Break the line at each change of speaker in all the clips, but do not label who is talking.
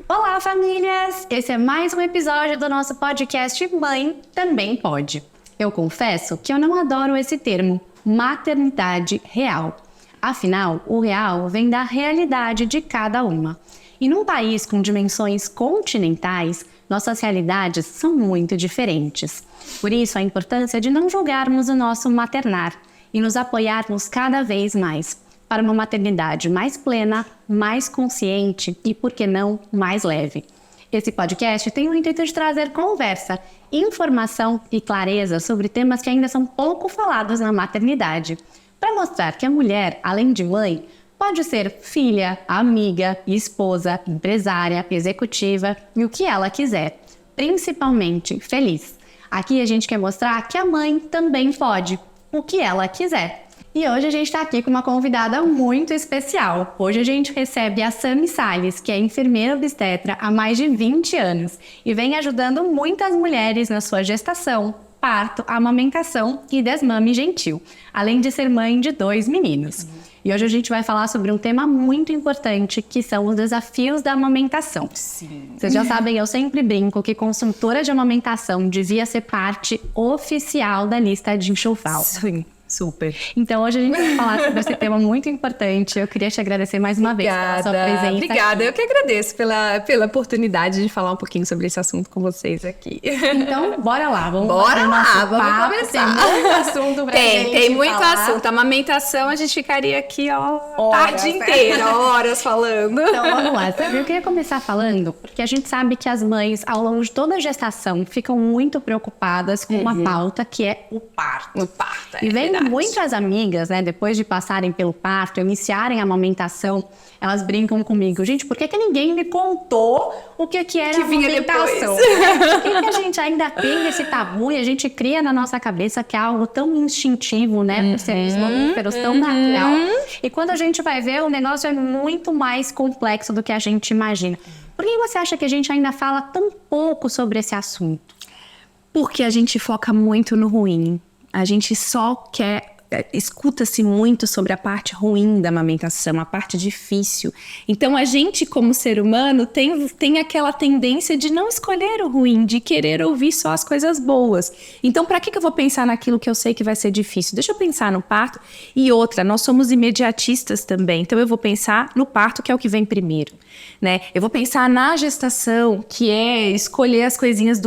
Olá, famílias! Esse é mais um episódio do nosso podcast Mãe Também Pode. Eu confesso que eu não adoro esse termo, maternidade real. Afinal, o real vem da realidade de cada uma. E num país com dimensões continentais, nossas realidades são muito diferentes. Por isso, a importância de não julgarmos o nosso maternar e nos apoiarmos cada vez mais para uma maternidade mais plena, mais consciente e, por que não, mais leve. Esse podcast tem o intuito de trazer conversa, informação e clareza sobre temas que ainda são pouco falados na maternidade, para mostrar que a mulher, além de mãe, pode ser filha, amiga, esposa, empresária, executiva e o que ela quiser, principalmente feliz. Aqui a gente quer mostrar que a mãe também pode, o que ela quiser. E hoje a gente está aqui com uma convidada muito especial. Hoje a gente recebe a Sami Salles, que é enfermeira obstetra há mais de 20 anos e vem ajudando muitas mulheres na sua gestação, parto, amamentação e desmame gentil, além de ser mãe de 2 meninos. E hoje a gente vai falar sobre um tema muito importante, que são os desafios da amamentação.
Sim.
Vocês já sabem, eu sempre brinco que consultora de amamentação devia ser parte oficial da lista de enxoval.
Sim, super.
Então hoje a gente vai falar sobre esse tema muito importante. Eu queria te agradecer mais uma vez pela sua presença.
Obrigada, eu que agradeço pela oportunidade de falar um pouquinho sobre esse assunto com vocês aqui.
Então, bora lá, vamos
começar.
Tem muito assunto pra gente
Tem muito
falar.
assunto. A amamentação, a gente ficaria aqui, ó,
Horas,
tarde inteira, horas falando.
Então vamos lá, eu queria começar falando, porque a gente sabe que as mães, ao longo de toda a gestação, ficam muito preocupadas com uma pauta que é o parto.
O parto,
E vem
verdade.
muitas amigas, né, depois de passarem pelo parto, iniciarem a amamentação, elas brincam comigo. Gente, por que ninguém me contou o que era
Que vinha
amamentação?
depois.
Por que a gente ainda tem esse tabu e a gente cria na nossa cabeça que é algo tão instintivo, né, por seres mamíferos, tão natural. E quando a gente vai ver, o negócio é muito mais complexo do que a gente imagina. Por que você acha que a gente ainda fala tão pouco sobre esse assunto?
Porque a gente foca muito no ruim. A gente só escuta-se muito sobre a parte ruim da amamentação, a parte difícil. Então, a gente, como ser humano, tem aquela tendência de não escolher o ruim, de querer ouvir só as coisas boas. Então, para que eu vou pensar naquilo que eu sei que vai ser difícil? Deixa eu pensar no parto. E outra, nós somos imediatistas também. Então, eu vou pensar no parto, que é o que vem primeiro, né? Eu vou pensar na gestação, que é escolher as coisinhas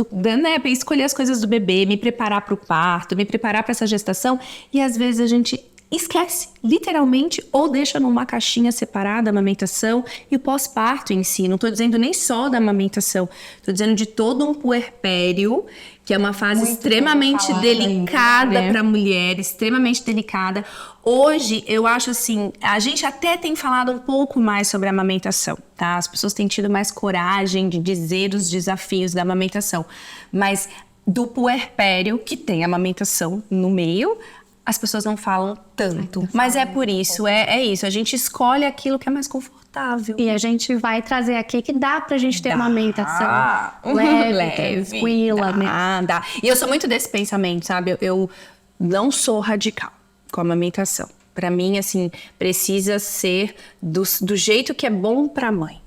escolher as coisas do bebê, me preparar para o parto, me preparar para essa gestação. E, às vezes, a gente esquece, literalmente, ou deixa numa caixinha separada a amamentação e o pós-parto em si. Não estou dizendo nem só da amamentação, estou dizendo de todo um puerpério, que é uma fase
Muito
extremamente delicada para a mulher, extremamente delicada. Hoje, eu acho assim, a gente até tem falado um pouco mais sobre a amamentação, tá? As pessoas têm tido mais coragem de dizer os desafios da amamentação, mas do puerpério, que tem amamentação no meio, as pessoas não falam tanto. Mas é por isso, é isso. A gente escolhe aquilo que é mais confortável.
E a gente vai trazer aqui que dá pra gente ter uma amamentação leve, tranquila, né?
Dá. E eu sou muito desse pensamento, sabe? Eu não sou radical com a amamentação. Pra mim, assim, precisa ser do jeito que é bom pra mãe.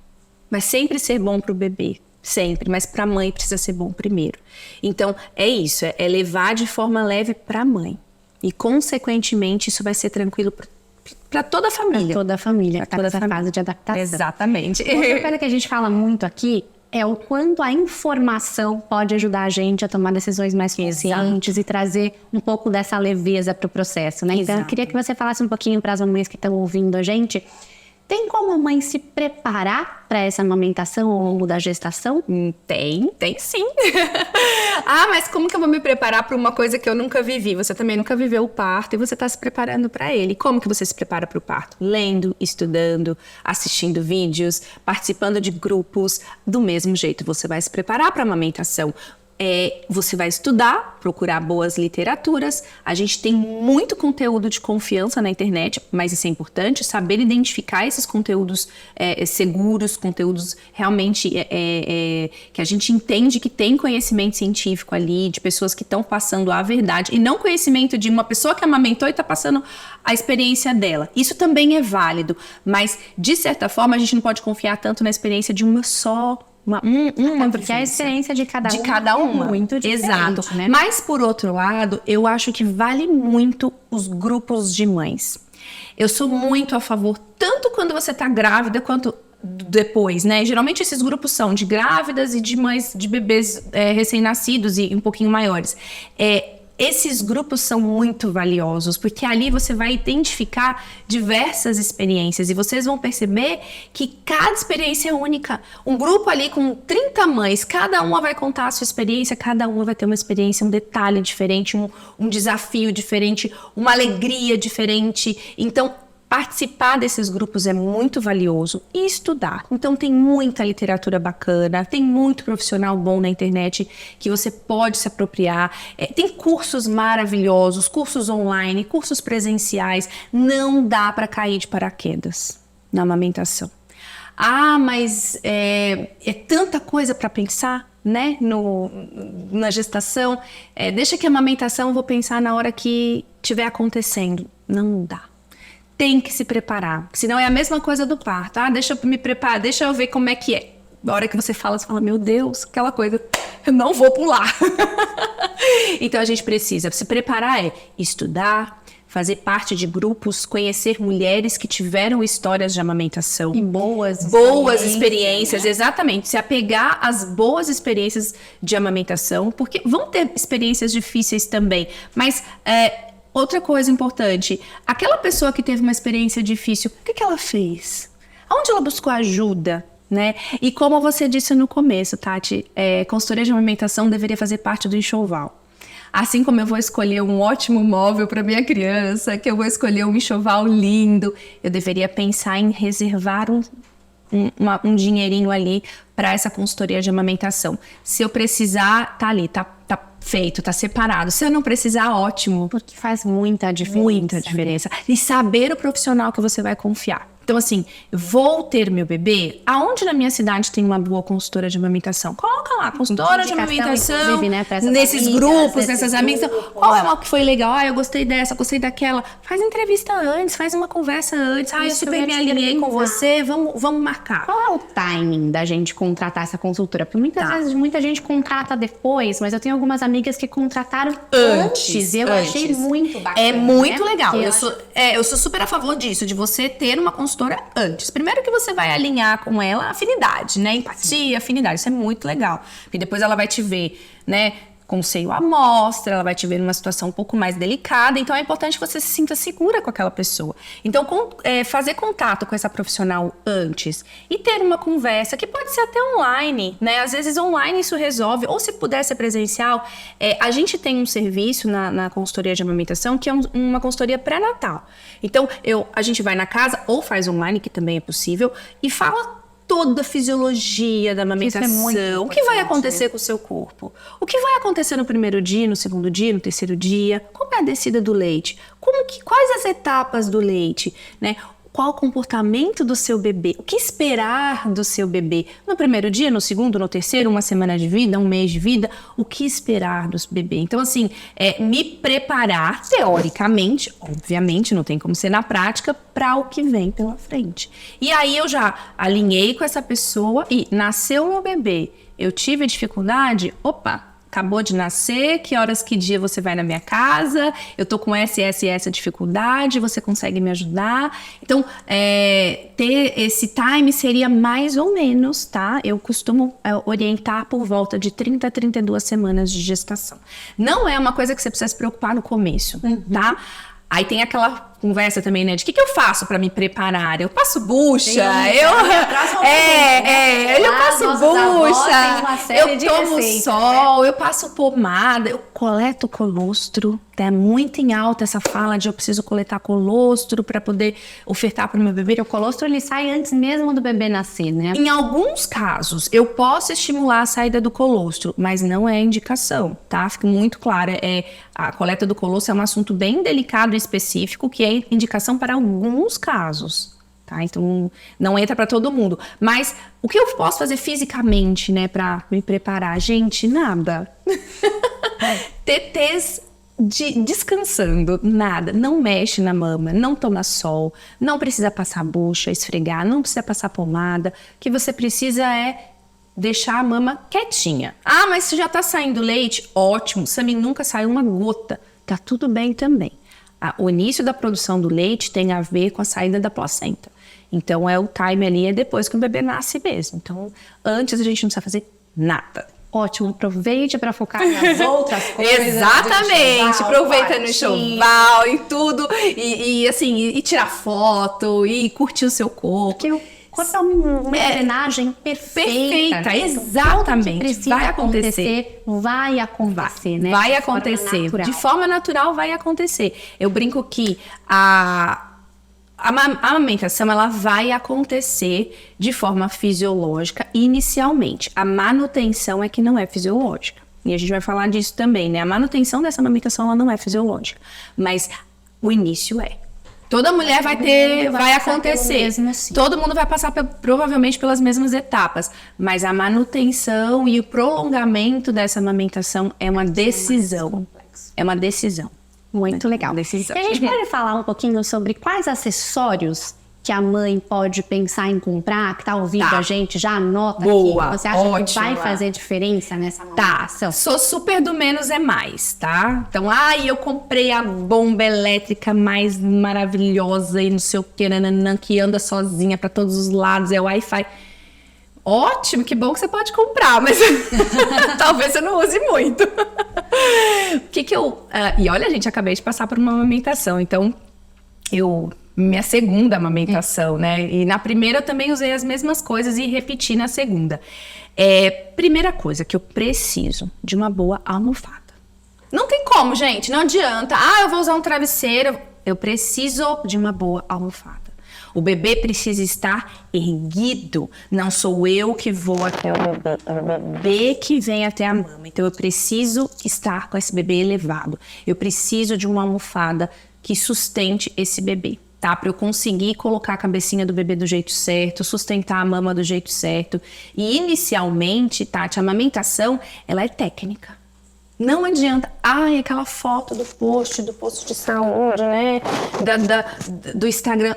Mas sempre ser bom pro bebê. Sempre, mas pra mãe precisa ser bom primeiro. Então, é isso. É levar de forma leve pra mãe. E, consequentemente, isso vai ser tranquilo para toda a família.
Toda a família, que tá nessa fase de adaptação.
Exatamente.
Outra coisa que a gente fala muito aqui é o quanto a informação pode ajudar a gente a tomar decisões mais conscientes e trazer um pouco dessa leveza para o processo, né? Então, eu queria que você falasse um pouquinho para as mamães que estão ouvindo a gente. Tem como a mãe se preparar para essa amamentação ao longo da gestação?
Tem sim. Mas como que eu vou me preparar para uma coisa que eu nunca vivi? Você também nunca viveu o parto e você está se preparando para ele. Como que você se prepara para o parto? Lendo, estudando, assistindo vídeos, participando de grupos. Do mesmo jeito, você vai se preparar para a amamentação. você vai estudar, procurar boas literaturas. A gente tem muito conteúdo de confiança na internet, mas isso é importante, saber identificar esses conteúdos seguros, conteúdos realmente que a gente entende que tem conhecimento científico ali, de pessoas que estão passando a verdade, e não conhecimento de uma pessoa que amamentou e está passando a experiência dela. Isso também é válido, mas de certa forma a gente não pode confiar tanto na experiência de uma só.
Porque a experiência de cada uma é muito diferente.
Exato.
Né?
Mas, por outro lado, eu acho que vale muito os grupos de mães. Eu sou muito a favor, tanto quando você está grávida, quanto depois, né? Geralmente esses grupos são de grávidas e de mães de bebês recém-nascidos e um pouquinho maiores. Esses grupos são muito valiosos, porque ali você vai identificar diversas experiências e vocês vão perceber que cada experiência é única. Um grupo ali com 30 mães, cada uma vai contar a sua experiência, cada uma vai ter uma experiência, um detalhe diferente, um desafio diferente, uma alegria diferente. Então, participar desses grupos é muito valioso e estudar. Então tem muita literatura bacana, tem muito profissional bom na internet que você pode se apropriar. Tem cursos maravilhosos, cursos online, cursos presenciais. Não dá para cair de paraquedas na amamentação. Mas é tanta coisa para pensar, né? Na gestação. Deixa que a amamentação eu vou pensar na hora que estiver acontecendo. Não dá. Tem que se preparar, senão é a mesma coisa do parto, deixa eu me preparar, deixa eu ver como é que é. Na hora que você fala, meu Deus, aquela coisa, eu não vou pular. Então a gente precisa se preparar, estudar, fazer parte de grupos, conhecer mulheres que tiveram histórias de amamentação.
E boas
experiências, né? Exatamente, se apegar às boas experiências de amamentação, porque vão ter experiências difíceis também, mas outra coisa importante, aquela pessoa que teve uma experiência difícil, o que ela fez? Aonde ela buscou ajuda? Né? E como você disse no começo, Tati, consultoria de amamentação deveria fazer parte do enxoval. Assim como eu vou escolher um ótimo móvel para minha criança, que eu vou escolher um enxoval lindo, eu deveria pensar em reservar um dinheirinho ali para essa consultoria de amamentação. Se eu precisar, tá ali, tá feito, tá separado. Se eu não precisar, ótimo.
Porque faz muita diferença.
Muita diferença. E saber o profissional que você vai confiar. Então, assim, vou ter meu bebê, aonde na minha cidade tem uma boa consultora de amamentação? Coloca lá, consultora de amamentação,
né,
nesses grupos, nessas amigas. Qual é uma que foi legal? Eu gostei dessa, gostei daquela. Faz entrevista antes, faz uma conversa antes. Eu super me alinhei com você, vamos marcar.
Qual é o timing da gente contratar essa consultora? Porque muitas vezes muita gente contrata depois, mas eu tenho algumas amigas que contrataram antes. Eu achei muito bacana.
É muito legal. Eu sou super a favor disso, de você ter uma consultora antes. Primeiro que você vai alinhar com ela a afinidade, né? Empatia, afinidade. Isso é muito legal. Porque depois ela vai te ver, né? Com o seio à mostra, ela vai te ver numa situação um pouco mais delicada, então é importante que você se sinta segura com aquela pessoa. Então, fazer contato com essa profissional antes e ter uma conversa, que pode ser até online, né? Às vezes online isso resolve, ou se puder ser presencial. A gente tem um serviço na consultoria de amamentação, que é uma consultoria pré-natal. Então, a gente vai na casa, ou faz online, que também é possível, e fala toda a fisiologia da amamentação, o que vai acontecer com o seu corpo, o que vai acontecer no primeiro dia, no segundo dia, no terceiro dia, como é a descida do leite, quais as etapas do leite, né? Qual o comportamento do seu bebê, o que esperar do seu bebê no primeiro dia, no segundo, no terceiro, uma semana de vida, um mês de vida, o que esperar do bebê. Então, assim, me preparar teoricamente, obviamente, não tem como ser na prática, para o que vem pela frente. E aí eu já alinhei com essa pessoa e nasceu meu bebê, eu tive dificuldade, acabou de nascer, que horas, que dia você vai na minha casa, eu tô com essa dificuldade, você consegue me ajudar? Então, ter esse time seria mais ou menos, tá? Eu costumo orientar por volta de 30 a 32 semanas de gestação. Não é uma coisa que você precisa se preocupar no começo, tá? Aí tem aquela conversa também, né? De que eu faço pra me preparar? Eu passo bucha, eu passo bucha, eu tomo sol, eu passo pomada, eu coleto colostro. É muito em alta essa fala de eu preciso coletar colostro para poder ofertar para o meu bebê.
O colostro, ele sai antes mesmo do bebê nascer, né?
Em alguns casos, eu posso estimular a saída do colostro, mas não é indicação, tá? Fica muito claro, a coleta do colostro é um assunto bem delicado e específico, que é indicação para alguns casos, tá? Então, não entra para todo mundo. Mas o que eu posso fazer fisicamente, né, para me preparar? Gente, nada. Tetês descansando, nada, não mexe na mama, não toma sol, não precisa passar bucha, esfregar, não precisa passar pomada, o que você precisa é deixar a mama quietinha. Ah, mas se já tá saindo leite, ótimo, Sammy, nunca saiu uma gota, tá tudo bem também. O início da produção do leite tem a ver com a saída da placenta, então o time ali é depois que o bebê nasce mesmo, então antes a gente não precisa fazer nada.
Ótimo, aproveite para focar nas outras coisas.
Exatamente, aproveita no enxoval e tudo, e tirar foto, e curtir o seu corpo.
Porque o corpo é uma engrenagem perfeita.
Perfeita, exatamente. Vai acontecer,
né?
Vai acontecer, de forma natural vai acontecer. Eu brinco que a amamentação, ela vai acontecer de forma fisiológica inicialmente. A manutenção é que não é fisiológica. E a gente vai falar disso também, né? A manutenção dessa amamentação, ela não é fisiológica. Mas o início é. Toda mulher vai acontecer.
Assim.
Todo mundo vai passar provavelmente pelas mesmas etapas. Mas a manutenção e o prolongamento dessa amamentação é uma decisão. É uma decisão.
Muito legal.
Decisão.
E a gente pode falar um pouquinho sobre quais acessórios que a mãe pode pensar em comprar, que tá ouvindo a gente, já anota
Boa,
aqui. Você acha
ótimo,
que vai fazer diferença nessa amamentação?
Sou super do menos é mais, tá? Então, eu comprei a bomba elétrica mais maravilhosa e não sei o que, nananã, que anda sozinha pra todos os lados, é Wi-Fi. Ótimo, que bom que você pode comprar, mas talvez você não use muito. E olha, gente, acabei de passar por uma amamentação, então minha segunda amamentação, né? E na primeira eu também usei as mesmas coisas e repeti na segunda. Primeira coisa que eu preciso de uma boa almofada. Não tem como, gente, não adianta. Eu vou usar um travesseiro. Eu preciso de uma boa almofada. O bebê precisa estar erguido. Não sou eu que vou até o bebê, é o bebê que vem até a mama. Então eu preciso estar com esse bebê elevado. Eu preciso de uma almofada que sustente esse bebê, tá? Para eu conseguir colocar a cabecinha do bebê do jeito certo, sustentar a mama do jeito certo. E inicialmente, Tati, a amamentação, ela é técnica. Não adianta, aquela foto do post de saúde, né? Do Instagram.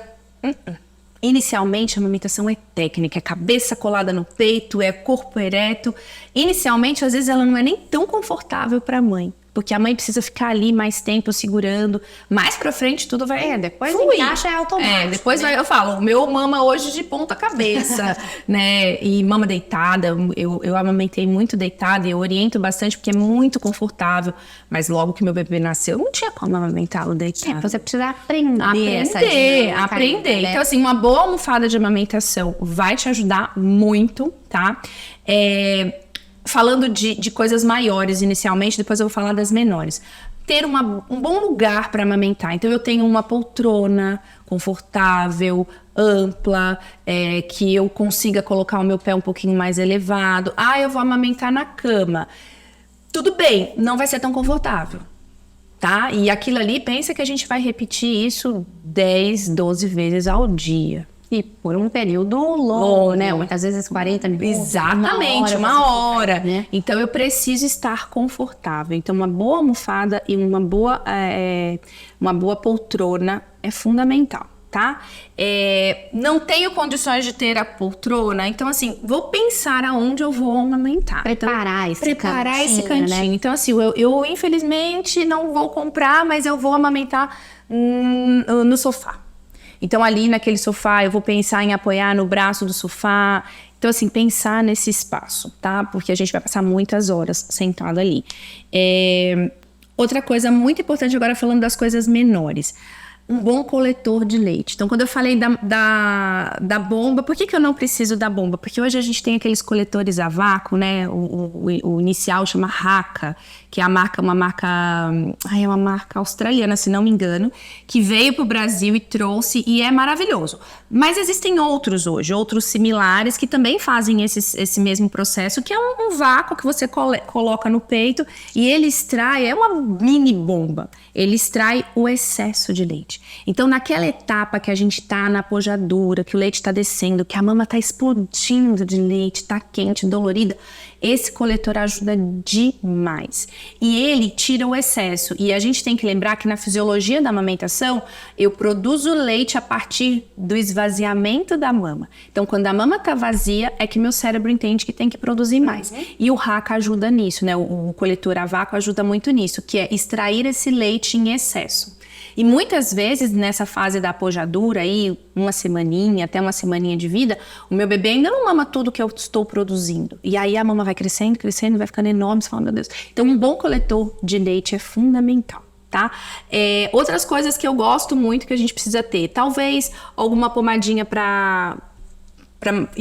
Inicialmente, a amamentação é técnica, é cabeça colada no peito, é corpo ereto. Inicialmente, às vezes, ela não é nem tão confortável para a mãe, porque a mãe precisa ficar ali mais tempo segurando. Mais pra frente, tudo vai
depois
fluir.
Encaixa é automático.
Depois eu falo, o meu mama hoje de ponta cabeça, né? E mama deitada, eu amamentei muito deitada e eu oriento bastante porque é muito confortável. Mas logo que meu bebê nasceu, não tinha como amamentá-lo deitado.
Você precisa aprender.
Né? Então, assim, uma boa almofada de amamentação vai te ajudar muito, tá? Falando de coisas maiores inicialmente, depois eu vou falar das menores. Ter um bom lugar para amamentar. Então, eu tenho uma poltrona confortável, ampla, que eu consiga colocar o meu pé um pouquinho mais elevado. Eu vou amamentar na cama. Tudo bem, não vai ser tão confortável, tá? E aquilo ali, pensa que a gente vai repetir isso 10, 12 vezes ao dia.
E por um período longo, né? Muitas vezes 40 minutos.
Exatamente, uma hora. Né? Então, eu preciso estar confortável. Então, uma boa almofada e uma boa poltrona é fundamental, tá? Não tenho condições de ter a poltrona, então, assim, vou pensar aonde eu vou amamentar.
Preparar esse
cantinho. Né? Então, assim, eu infelizmente não vou comprar, mas eu vou amamentar no sofá. Então, ali naquele sofá, eu vou pensar em apoiar no braço do sofá. Então, assim, pensar nesse espaço, tá? Porque a gente vai passar muitas horas sentado ali. Outra coisa muito importante agora, falando das coisas menores. um bom coletor de leite. Então, quando eu falei da bomba, por que eu não preciso da bomba? Porque hoje a gente tem aqueles coletores a vácuo, né? O inicial chama Raka, que é uma marca australiana, se não me engano, que veio para o Brasil e trouxe, e é maravilhoso. Mas existem outros hoje, outros similares, que também fazem esse mesmo processo, que é um vácuo que você coloca no peito e ele extrai, é uma mini bomba, ele extrai o excesso de leite. Então, naquela etapa que a gente tá na pojadura, que o leite tá descendo, que a mama tá explodindo de leite, tá quente, dolorida, esse coletor ajuda demais. E ele tira o excesso. E a gente tem que lembrar que na fisiologia da amamentação, eu produzo leite a partir do esvaziamento da mama. Então, quando a mama tá vazia, é que meu cérebro entende que tem que produzir mais. E o Raka ajuda nisso, né? O coletor a vácuo ajuda muito nisso, que é extrair esse leite em excesso. E muitas vezes, nessa fase da pojadura, aí, uma semaninha, até uma semaninha de vida, o meu bebê ainda não mama tudo que eu estou produzindo. E aí a mama vai crescendo, crescendo, vai ficando enorme, você fala, meu Deus. Então, um bom coletor de leite é fundamental, tá? Outras coisas que eu gosto muito que a gente precisa ter. Talvez alguma pomadinha para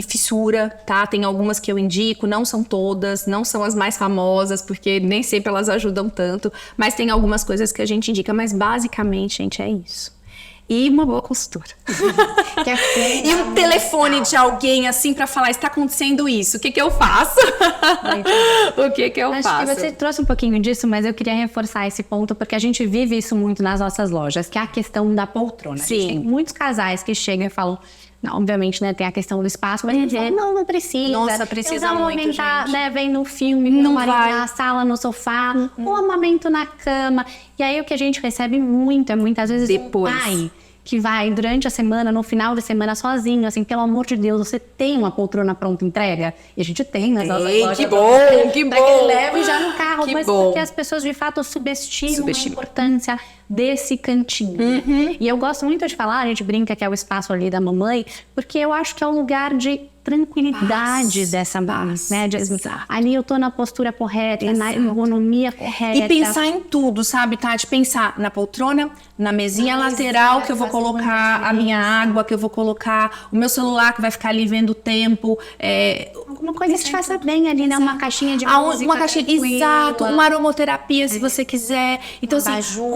fissura, tá? Tem algumas que eu indico, não são todas, não são as mais famosas, porque nem sempre elas ajudam tanto, mas tem algumas coisas que a gente indica, mas basicamente, gente, é isso. E uma boa costura. E um telefone de alguém, assim, pra falar, está acontecendo isso, o que que eu faço? O que que eu faço?
Acho que você trouxe um pouquinho disso, mas eu queria reforçar esse ponto, porque a gente vive isso muito nas nossas lojas, que é a questão da poltrona.
Sim.
A gente tem muitos casais que chegam e falam, não, obviamente, né, tem a questão do espaço, mas a gente fala, não precisa.
Nossa, precisa
eu
muito,
amamentar,
gente.
né, vendo um filme,
Não
marido
vai.
na sala, no sofá, ou amamento na cama. E aí o que a gente recebe muito, é muitas vezes
Depois.
um pai que vai durante a semana, no final de semana, sozinho, assim, pelo amor de Deus, você tem uma poltrona pronta entrega? E a gente tem nas nossas lojas.
Que bom, que
Pra que
bom.
ele leve já no carro,
Que
mas
bom.
porque as pessoas de fato subestimam a importância desse cantinho. E eu gosto muito de falar, a gente brinca que é o espaço ali da mamãe, porque eu acho que é um lugar de tranquilidade dessa base, né? Ali eu tô na postura correta, na ergonomia correta.
E pensar em tudo, sabe, Tati? Pensar na poltrona, na mesinha lateral que eu vou colocar a minha água, que eu vou colocar o meu celular que vai ficar ali vendo o tempo.
Alguma coisa que te faça bem ali, né? Uma caixinha de música.
Uma caixinha, exato, uma aromaterapia se você quiser. Então,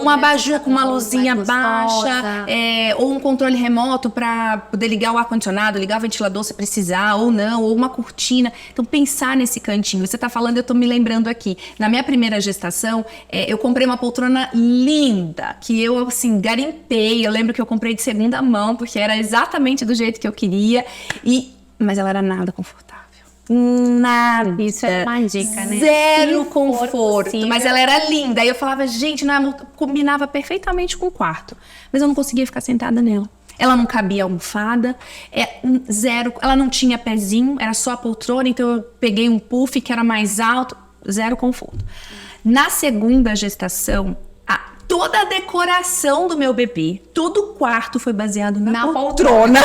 um abajur com uma luzinha baixa, ou um controle remoto para poder ligar o ar-condicionado, ligar o ventilador se precisar ou não, ou uma cortina. Então, pensar nesse cantinho. Você tá falando, eu tô me lembrando aqui. Na minha primeira gestação, eu comprei uma poltrona linda, que eu, assim, garimpei. Eu lembro que eu comprei de segunda mão, porque era exatamente do jeito que eu queria. Mas ela era nada confortável. Nada.
Isso é uma dica, né?
Zero
Se for
conforto.
possível.
Mas ela era linda. Aí eu falava, gente, não, combinava perfeitamente com o quarto. Mas eu não conseguia ficar sentada nela. Ela não cabia almofada, zero, ela não tinha pezinho, era só a poltrona, então eu peguei um puff que era mais alto, zero conforto. Na segunda gestação, toda a decoração do meu bebê, todo o quarto foi baseado na poltrona.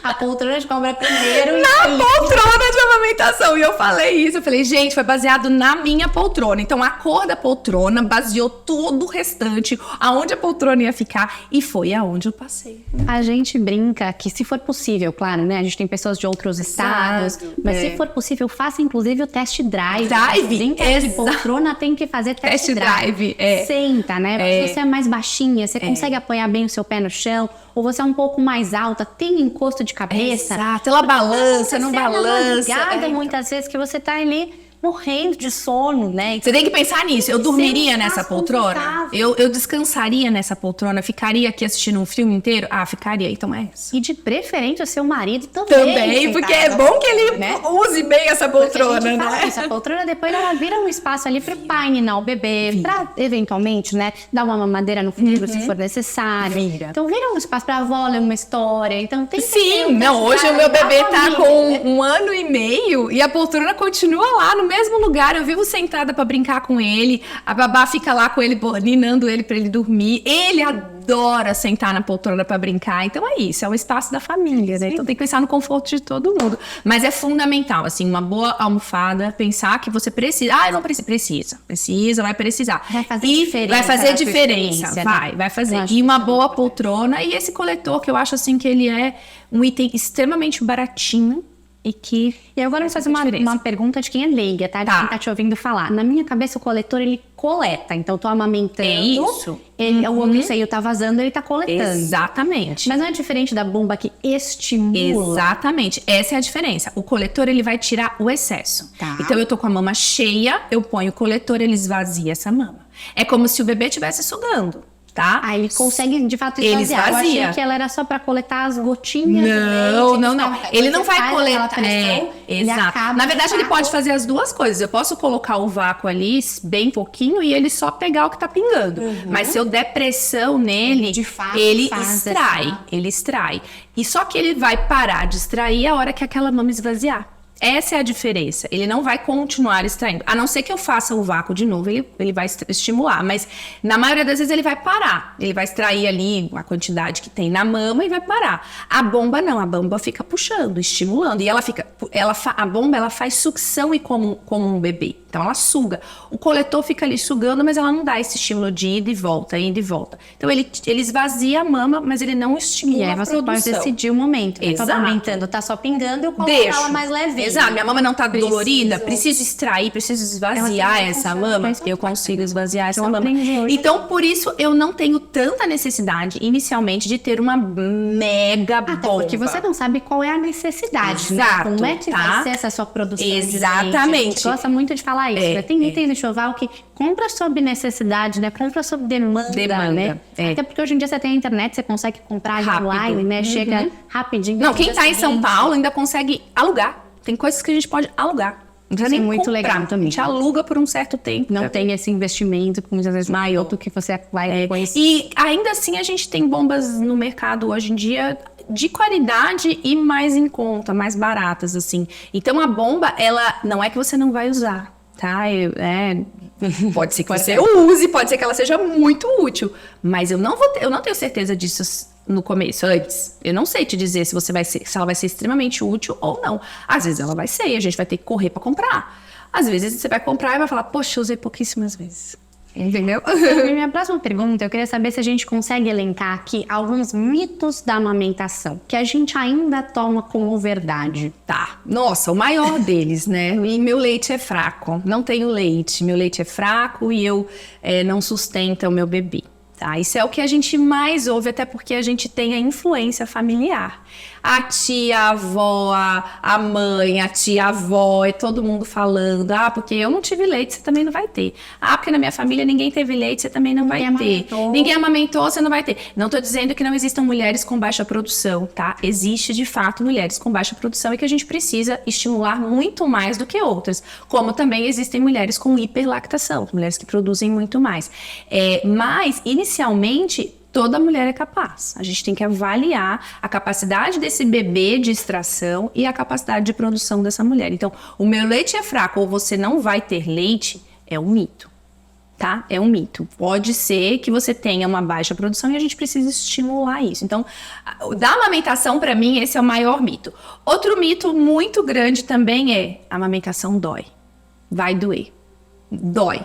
A poltrona de compra primeiro.
Na poltrona de amamentação. E eu falei isso, eu falei, gente, foi baseado na minha poltrona. Então a cor da poltrona baseou todo o restante, aonde a poltrona ia ficar, e foi aonde eu passei.
A gente brinca que, se for possível, claro, né? A gente tem pessoas de outros estados, mas se for possível, faça inclusive o test drive. Brinca que poltrona tem que fazer test drive. Senta, né? Se você é mais baixinha, você consegue apoiar bem o seu pé no chão, ou você é um pouco mais alta, tem encosto de cabeça.
Exato, ela balança, não balança.
Muitas vezes que você tá ali morrendo de sono, né?
Você tem que pensar nisso. Eu dormiria nessa poltrona? Eu descansaria nessa poltrona? Ficaria aqui assistindo um filme inteiro? Ficaria. Então é isso.
E de preferência o seu marido também.
Também, porque é bom que ele use bem essa poltrona, né?
Essa poltrona depois ela vira um espaço ali para o pai ninar o bebê, para eventualmente, né, dar uma mamadeira no futuro se for necessário. Então vira um espaço para a avó ler uma história. Então tem que
Sim, não, hoje o meu bebê tá com 1 ano e meio e a poltrona continua lá no mesmo lugar, eu vivo sentada pra brincar com ele, a babá fica lá com ele, ninando ele pra ele dormir. Ele adora sentar na poltrona pra brincar. Então é isso, é o espaço da família, né? Então tem que pensar no conforto de todo mundo. Mas é fundamental, assim, uma boa almofada, pensar que você precisa. Ah, eu não preciso. Precisa, vai precisar.
Vai fazer
E
diferença.
vai fazer
na sua
diferença,
experiência,
vai
né?
fazer.
Eu acho
E uma
que
boa poltrona e esse coletor que eu acho assim que ele é um item extremamente baratinho e que...
E agora eu vou fazer uma pergunta de quem é leiga, tá? De
Tá.
quem tá te ouvindo falar. Na minha cabeça, o coletor, ele coleta. Então, eu tô amamentando.
É isso.
O outro seio tá vazando, ele tá coletando.
Exatamente.
Mas não é diferente da bomba que estimula.
Exatamente. Essa é a diferença. O coletor, ele vai tirar o excesso.
Tá.
Então, eu tô com a mama cheia, eu ponho o coletor, ele esvazia essa mama. É como se o bebê estivesse sugando, tá?
Aí ele consegue, de fato,
Ele
esvaziar. Eu
esvazia.
achei que ela era só pra coletar as gotinhas.
Não, não, não. Ele não vai
aquela
coletar.
pressão, ele
Exato.
acaba
Na verdade,
o
ele pode
vácuo.
fazer as duas coisas. Eu posso colocar o vácuo ali bem pouquinho e ele só pegar o que tá pingando. Mas se eu der pressão nele,
De fato,
ele
faz
extrai.
essa-
Ele extrai. E só que ele vai parar de extrair a hora que aquela mama esvaziar. Essa é a diferença. Ele não vai continuar extraindo. A não ser que eu faça o vácuo de novo, ele vai estimular. Mas na maioria das vezes ele vai parar. Ele vai extrair ali a quantidade que tem na mama e vai parar. A bomba não. A bomba fica puxando, estimulando. E ela fica... a bomba, ela faz sucção e como um bebê. Então ela suga. O coletor fica ali sugando, mas ela não dá esse estímulo de ida e volta, ida e volta. Então ele esvazia a mama, mas ele não estimula
E aí
a
você
produção.
pode decidir o momento. Né? Tô
Exato.
amamentando, tá só pingando, eu coloco
Deixo.
ela mais levinha.
Exato, minha mama não tá
Preciso.
dolorida, preciso extrair, preciso esvaziar
Ela
essa
consegue,
mama.
mas
Eu consigo esvaziar essa
eu
mama.
aprendi hoje.
Então, por isso, eu não tenho tanta necessidade, inicialmente, de ter uma mega
Até
bomba.
porque você não sabe qual é a necessidade,
Exato,
né? Como é que
tá?
vai ser essa sua produção de leite?
Exatamente.
A gente gosta muito de falar isso,
É,
né? Tem itens de enxoval que compra sob necessidade, né? Compra sob demanda, né?
é.
Até porque hoje em dia você tem a internet, você consegue comprar
Rápido.
online, né? Chega rapidinho.
Não,
no
quem
dia
tá em São
seguinte.
Paulo ainda consegue alugar. Tem coisas que a gente pode alugar. Não precisa
Isso é
nem
muito
comprar.
legal também.
A gente aluga por um certo tempo.
Não tem esse investimento, que muitas vezes maior do que você vai conhecer.
E ainda assim a gente tem bombas no mercado hoje em dia de qualidade e mais em conta, mais baratas, assim. Então a bomba, ela não é que você não vai usar, tá? Pode ser que você use, pode ser que ela seja muito útil, mas eu não tenho certeza disso no começo, antes. Eu não sei te dizer se ela vai ser extremamente útil ou não. Às vezes ela vai ser e a gente vai ter que correr para comprar. Às vezes você vai comprar e vai falar, poxa, eu usei pouquíssimas vezes. Entendeu?
Minha próxima pergunta, eu queria saber se a gente consegue elencar aqui alguns mitos da amamentação que a gente ainda toma como verdade.
Tá. Nossa, o maior deles, né? E meu leite é fraco. Não tenho leite. Meu leite é fraco e eu não sustento o meu bebê. Tá? Isso é o que a gente mais ouve, até porque a gente tem a influência familiar. A tia, a avó, a mãe, a tia-avó, é todo mundo falando. Ah, porque eu não tive leite, você também não vai ter. Ah, porque na minha família ninguém teve leite, você também não vai ter.
Amamentou.
Ninguém amamentou, você não vai ter. Não tô dizendo que não existam mulheres com baixa produção, tá? Existe, de fato, mulheres com baixa produção e que a gente precisa estimular muito mais do que outras. Como também existem mulheres com hiperlactação, mulheres que produzem muito mais. Mas, inicialmente, toda mulher é capaz. A gente tem que avaliar a capacidade desse bebê de extração e a capacidade de produção dessa mulher. Então, o meu leite é fraco ou você não vai ter leite é um mito, tá? É um mito. Pode ser que você tenha uma baixa produção e a gente precisa estimular isso. Então, da amamentação, para mim, esse é o maior mito. Outro mito muito grande também é a amamentação dói. Vai doer. Dói.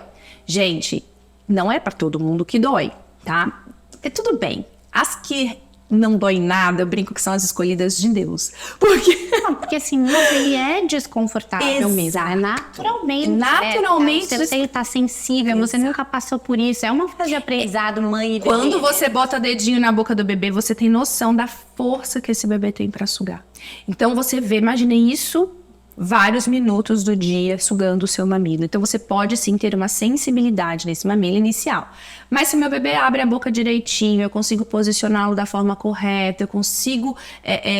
Gente, não é para todo mundo que dói, tá? É tudo bem. As que não dói nada, eu brinco que são as escolhidas de Deus.
Porque assim, ele é desconfortável mesmo. É naturalmente.
Naturalmente.
Né? Você tá sensível, você nunca passou por isso. É uma fase de aprendizado, mãe e bebê.
Quando você bota dedinho na boca do bebê, você tem noção da força que esse bebê tem para sugar. Então você vê, imagine isso vários minutos do dia sugando o seu mamilo. Então você pode sim ter uma sensibilidade nesse mamilo inicial. Mas se meu bebê abre a boca direitinho, eu consigo posicioná-lo da forma correta, eu consigo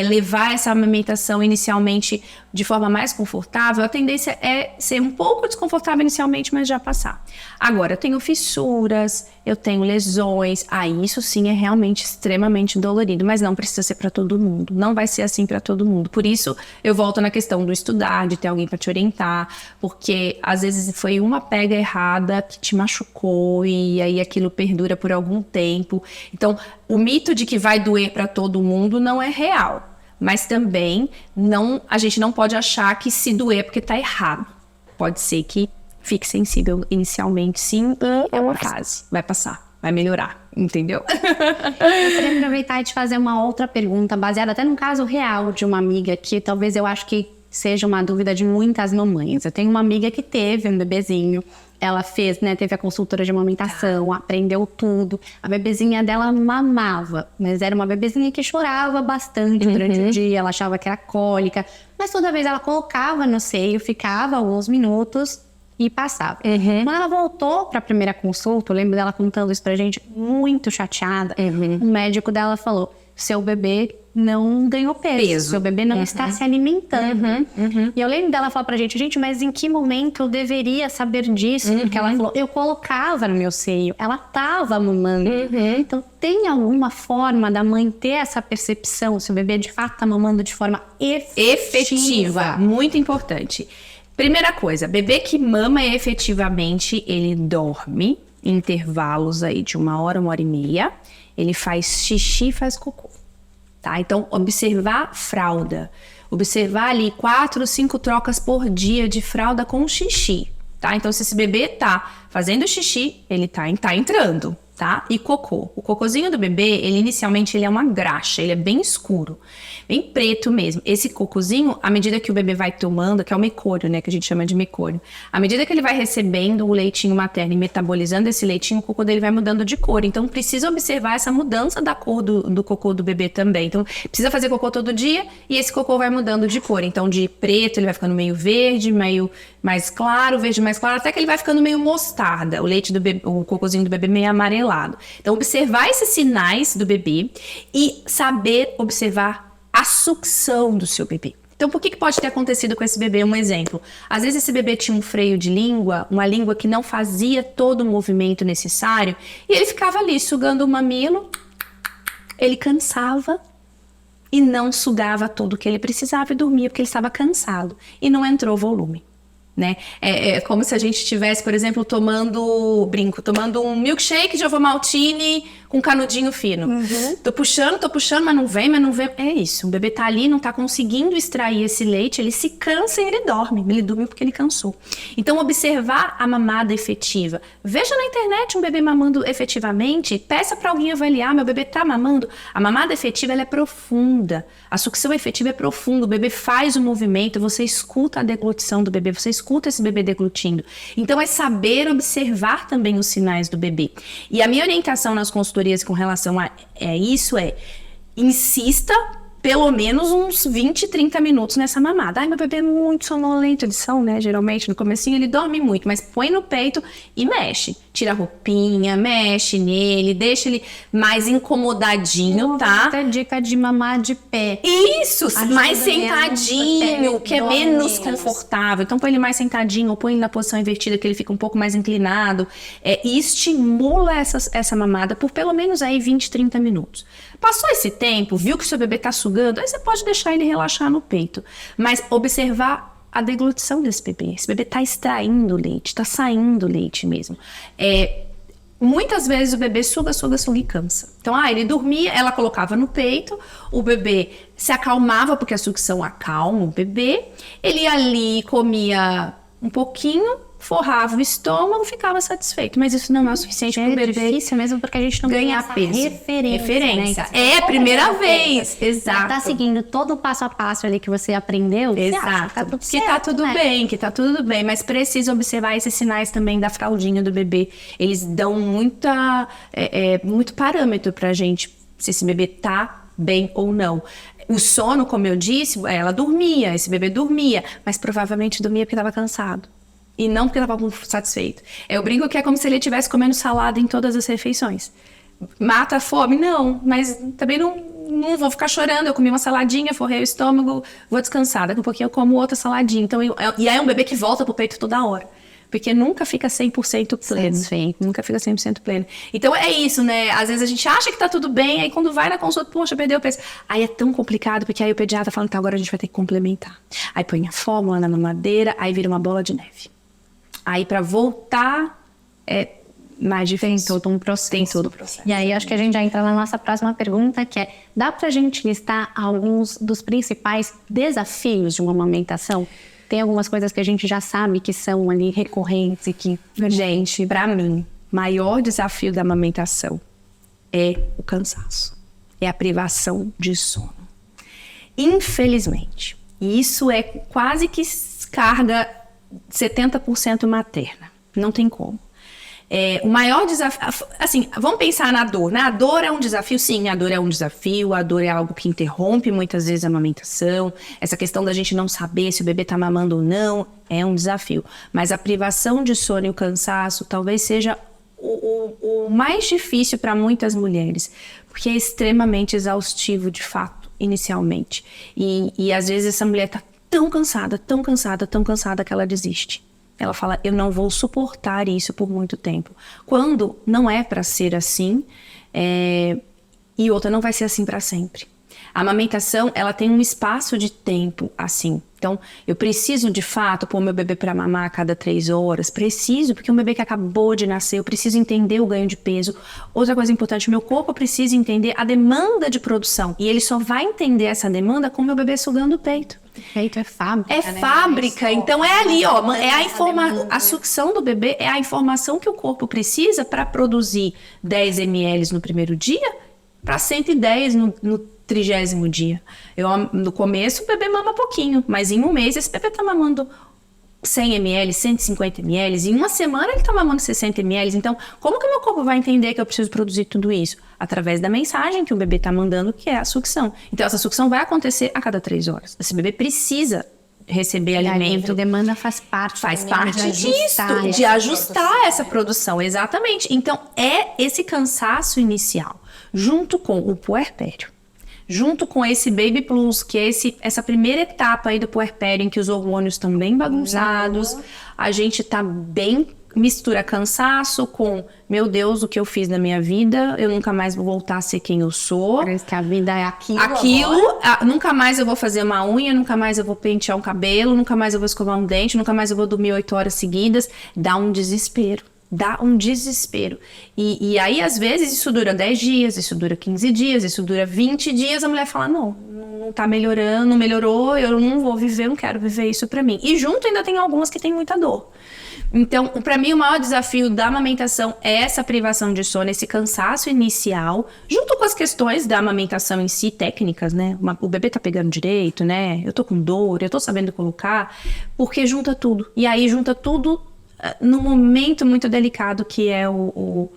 levar essa amamentação inicialmente de forma mais confortável, a tendência é ser um pouco desconfortável inicialmente, mas já passar. Agora, eu tenho fissuras, eu tenho lesões, aí isso sim é realmente extremamente dolorido, mas não precisa ser para todo mundo, não vai ser assim para todo mundo. Por isso, eu volto na questão do estudar, de ter alguém para te orientar, porque às vezes foi uma pega errada que te machucou e aí aquilo perdura por algum tempo. Então, o mito de que vai doer para todo mundo não é real. Mas também a gente não pode achar que se doer é porque tá errado. Pode ser que fique sensível inicialmente, sim, e é uma fase. Vai passar, vai melhorar, entendeu?
Eu queria aproveitar e te fazer uma outra pergunta, baseada até num caso real de uma amiga que talvez eu acho que seja uma dúvida de muitas mamães. Eu tenho uma amiga que teve um bebezinho. Ela fez, né, teve a consultora de amamentação, aprendeu tudo. A bebezinha dela mamava, mas era uma bebezinha que chorava bastante durante o dia, ela achava que era cólica. Mas toda vez ela colocava no seio, ficava alguns minutos e passava. Quando ela voltou para a primeira consulta, eu lembro dela contando isso pra gente, muito chateada. O médico dela falou, seu bebê não ganhou peso. Seu bebê não está se alimentando. E eu lembro dela falar pra gente, mas em que momento eu deveria saber disso? Porque ela falou, eu colocava no meu seio, ela tava mamando. Então, tem alguma forma da mãe ter essa percepção se o bebê de fato tá mamando de forma efetiva?
Muito importante. Primeira coisa, bebê que mama efetivamente, ele dorme em intervalos aí de 1 hora e meia. Ele faz xixi e faz cocô. Tá? Então, observar fralda. Observar ali 4 ou 5 trocas por dia de fralda com xixi. Tá? Então, se esse bebê tá fazendo xixi, ele tá entrando. Tá? E cocô. O cocôzinho do bebê, inicialmente ele é uma graxa, ele é bem escuro, bem preto mesmo. Esse cocôzinho, à medida que o bebê vai tomando, que é o mecônio, né, que a gente chama de mecônio, à medida que ele vai recebendo o leitinho materno e metabolizando esse leitinho, o cocô dele vai mudando de cor. Então, precisa observar essa mudança da cor do cocô do bebê também. Então, precisa fazer cocô todo dia e esse cocô vai mudando de cor. Então, de preto, ele vai ficando meio verde, meio mais claro, verde mais claro, até que ele vai ficando meio mostarda. O leite do bebê, o cocôzinho do bebê meio amarelado. Então, observar esses sinais do bebê e saber observar a sucção do seu bebê. Então, por que pode ter acontecido com esse bebê? Um exemplo. Às vezes, esse bebê tinha um freio de língua, uma língua que não fazia todo o movimento necessário, e ele ficava ali sugando o mamilo, ele cansava e não sugava tudo o que ele precisava e dormia porque ele estava cansado e não entrou volume. Né? É como se a gente estivesse, por exemplo, tomando um milkshake de ovomaltine com canudinho fino. Tô puxando, mas não vem. É isso, o bebê tá ali, não tá conseguindo extrair esse leite, ele se cansa e ele dorme porque ele cansou. Então, observar a mamada efetiva. Veja na internet um bebê mamando efetivamente, peça para alguém avaliar, meu bebê tá mamando. A mamada efetiva, ela é profunda, a sucção efetiva é profunda, o bebê faz o movimento, você escuta a deglutição do bebê, você escuta esse bebê deglutindo. Então, é saber observar também os sinais do bebê. E a minha orientação nas consultorias com relação a isso insista pelo menos uns 20, 30 minutos nessa mamada. Ai, meu bebê é muito sonolento, eles são, né? Geralmente, no comecinho ele dorme muito, mas põe no peito e mexe. Tira a roupinha, mexe nele, deixa ele mais incomodadinho, tá?
Até dica de mamar de pé.
Isso, mais sentadinho, que é menos confortável. Então, põe ele mais sentadinho, ou põe ele na posição invertida, que ele fica um pouco mais inclinado. E estimula essa mamada por pelo menos aí 20, 30 minutos. Passou esse tempo, viu que o seu bebê tá sugando, aí você pode deixar ele relaxar no peito. Mas observar a deglutição desse bebê. Esse bebê tá extraindo leite, tá saindo leite mesmo. Muitas vezes o bebê suga e cansa. Então, ele dormia, ela colocava no peito, o bebê se acalmava, porque a sucção acalma o bebê. Ele ali comia um pouquinho, forrava o estômago, ficava satisfeito. Mas isso não é o suficiente para o bebê.
É difícil mesmo, porque a gente não
ganha
peso.
Referência.
Né?
A primeira vez. Exato.
Tá seguindo todo o passo a passo ali que você aprendeu.
Exato. Que tá tudo bem, mas precisa observar esses sinais também da fraldinha do bebê. Eles dão muito parâmetro pra gente, se esse bebê tá bem ou não. O sono, como eu disse, ela dormia, esse bebê dormia, mas provavelmente dormia porque estava cansado. E não porque estava muito satisfeito. Eu brinco que é como se ele estivesse comendo salada em todas as refeições. Mata a fome? Não, mas também não não vou ficar chorando, eu comi uma saladinha, forrei o estômago, vou descansar, daqui a pouquinho eu como outra saladinha. Então, e aí é um bebê que volta pro peito toda hora. Porque nunca fica 100% pleno.
Sim.
Nunca fica 100% pleno. Então é isso, né? Às vezes a gente acha que tá tudo bem, aí quando vai na consulta, poxa, perdeu o peso. Aí é tão complicado, porque aí o pediatra fala, então agora a gente vai ter que complementar. Aí põe a fórmula na mamadeira, aí vira uma bola de neve. Aí pra voltar é mais difícil.
Tem todo um processo.
Tem todo o processo.
E aí acho que a gente já entra na nossa próxima pergunta, que é, dá pra gente listar alguns dos principais desafios de uma amamentação? Tem algumas coisas que a gente já sabe que são ali recorrentes e que...
Gente, pra mim, maior desafio da amamentação é o cansaço. É a privação de sono. Infelizmente, isso é quase que carga 70% materna. Não tem como. O maior desafio... Assim, vamos pensar na dor, né? A dor é um desafio? Sim, a dor é um desafio. A dor é algo que interrompe muitas vezes a amamentação. Essa questão da gente não saber se o bebê tá mamando ou não é um desafio. Mas a privação de sono e o cansaço talvez seja o mais difícil para muitas mulheres. Porque é extremamente exaustivo, de fato, inicialmente. E às vezes essa mulher tá tão cansada que ela desiste. Ela fala, eu não vou suportar isso por muito tempo. Quando não é para ser assim, e outra, não vai ser assim para sempre. A amamentação, ela tem um espaço de tempo assim. Então, eu preciso, de fato, pôr meu bebê para mamar a cada 3 horas. Preciso, porque é um bebê que acabou de nascer, eu preciso entender o ganho de peso. Outra coisa importante, meu corpo precisa entender a demanda de produção. E ele só vai entender essa demanda com o meu bebê sugando o peito.
Peito é fábrica,
É fábrica, então é ali, ó, é a informação, a sucção do bebê é a informação que o corpo precisa para produzir 10 ml no primeiro dia para 110 no 30º dia. No começo o bebê mama pouquinho, mas em um mês esse bebê tá mamando 100 ml, 150 ml, em uma semana ele tá mamando 60 ml, então como que o meu corpo vai entender que eu preciso produzir tudo isso? Através da mensagem que o bebê tá mandando, que é a sucção. Então essa sucção vai acontecer a cada 3 horas. Esse bebê precisa receber alimento.
A demanda faz parte
disso, de ajustar essa produção, exatamente. Então é esse cansaço inicial, junto com o puerpério, junto com esse baby blues, que é essa primeira etapa aí do puerpério, em que os hormônios estão bem bagunçados, a gente tá bem, mistura cansaço com, meu Deus, o que eu fiz na minha vida, eu nunca mais vou voltar a ser quem eu sou.
Parece que a vida é aquilo.
Nunca mais eu vou fazer uma unha, nunca mais eu vou pentear um cabelo, nunca mais eu vou escovar um dente, nunca mais eu vou dormir 8 horas seguidas. Dá um desespero. E aí, às vezes, isso dura 10 dias, isso dura 15 dias, isso dura 20 dias, a mulher fala, não tá melhorando, não melhorou, eu não vou viver, eu não quero viver isso pra mim. E junto ainda tem algumas que tem muita dor. Então, pra mim, o maior desafio da amamentação é essa privação de sono, esse cansaço inicial, junto com as questões da amamentação em si, técnicas, né? O bebê tá pegando direito, né? Eu tô com dor, eu tô sabendo colocar, porque junta tudo. E aí junta tudo num momento muito delicado que é o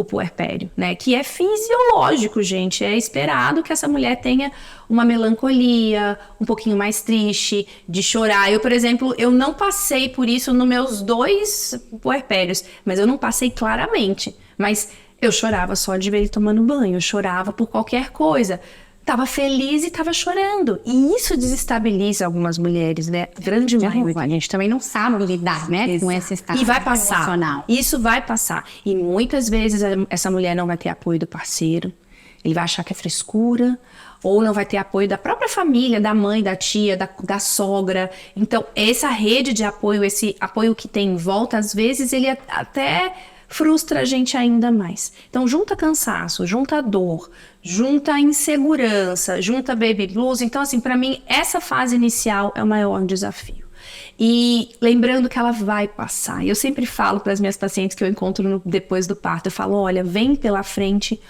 puerpério, né? Que é fisiológico, gente. É esperado que essa mulher tenha uma melancolia, um pouquinho mais triste, de chorar. Eu, por exemplo, eu não passei por isso nos meus 2 puerpérios, mas eu não passei claramente. Mas eu chorava só de ver ele tomando banho, eu chorava por qualquer coisa. Tava feliz e tava chorando. E isso desestabiliza algumas mulheres, né? Grande maioria.
A gente também não sabe lidar, né?
Exato.
Com esse estado
E vai passar.
emocional.
Isso vai passar. E muitas vezes essa mulher não vai ter apoio do parceiro. Ele vai achar que é frescura. Ou não vai ter apoio da própria família, da mãe, da tia, da sogra. Então, essa rede de apoio, esse apoio que tem em volta, às vezes ele até frustra a gente ainda mais. Então, junta cansaço, junta dor, junta insegurança, junta baby blues. Então, assim, pra mim, essa fase inicial é o maior desafio. E lembrando que ela vai passar. Eu sempre falo para as minhas pacientes que eu encontro depois do parto, eu falo, olha, vem pela frente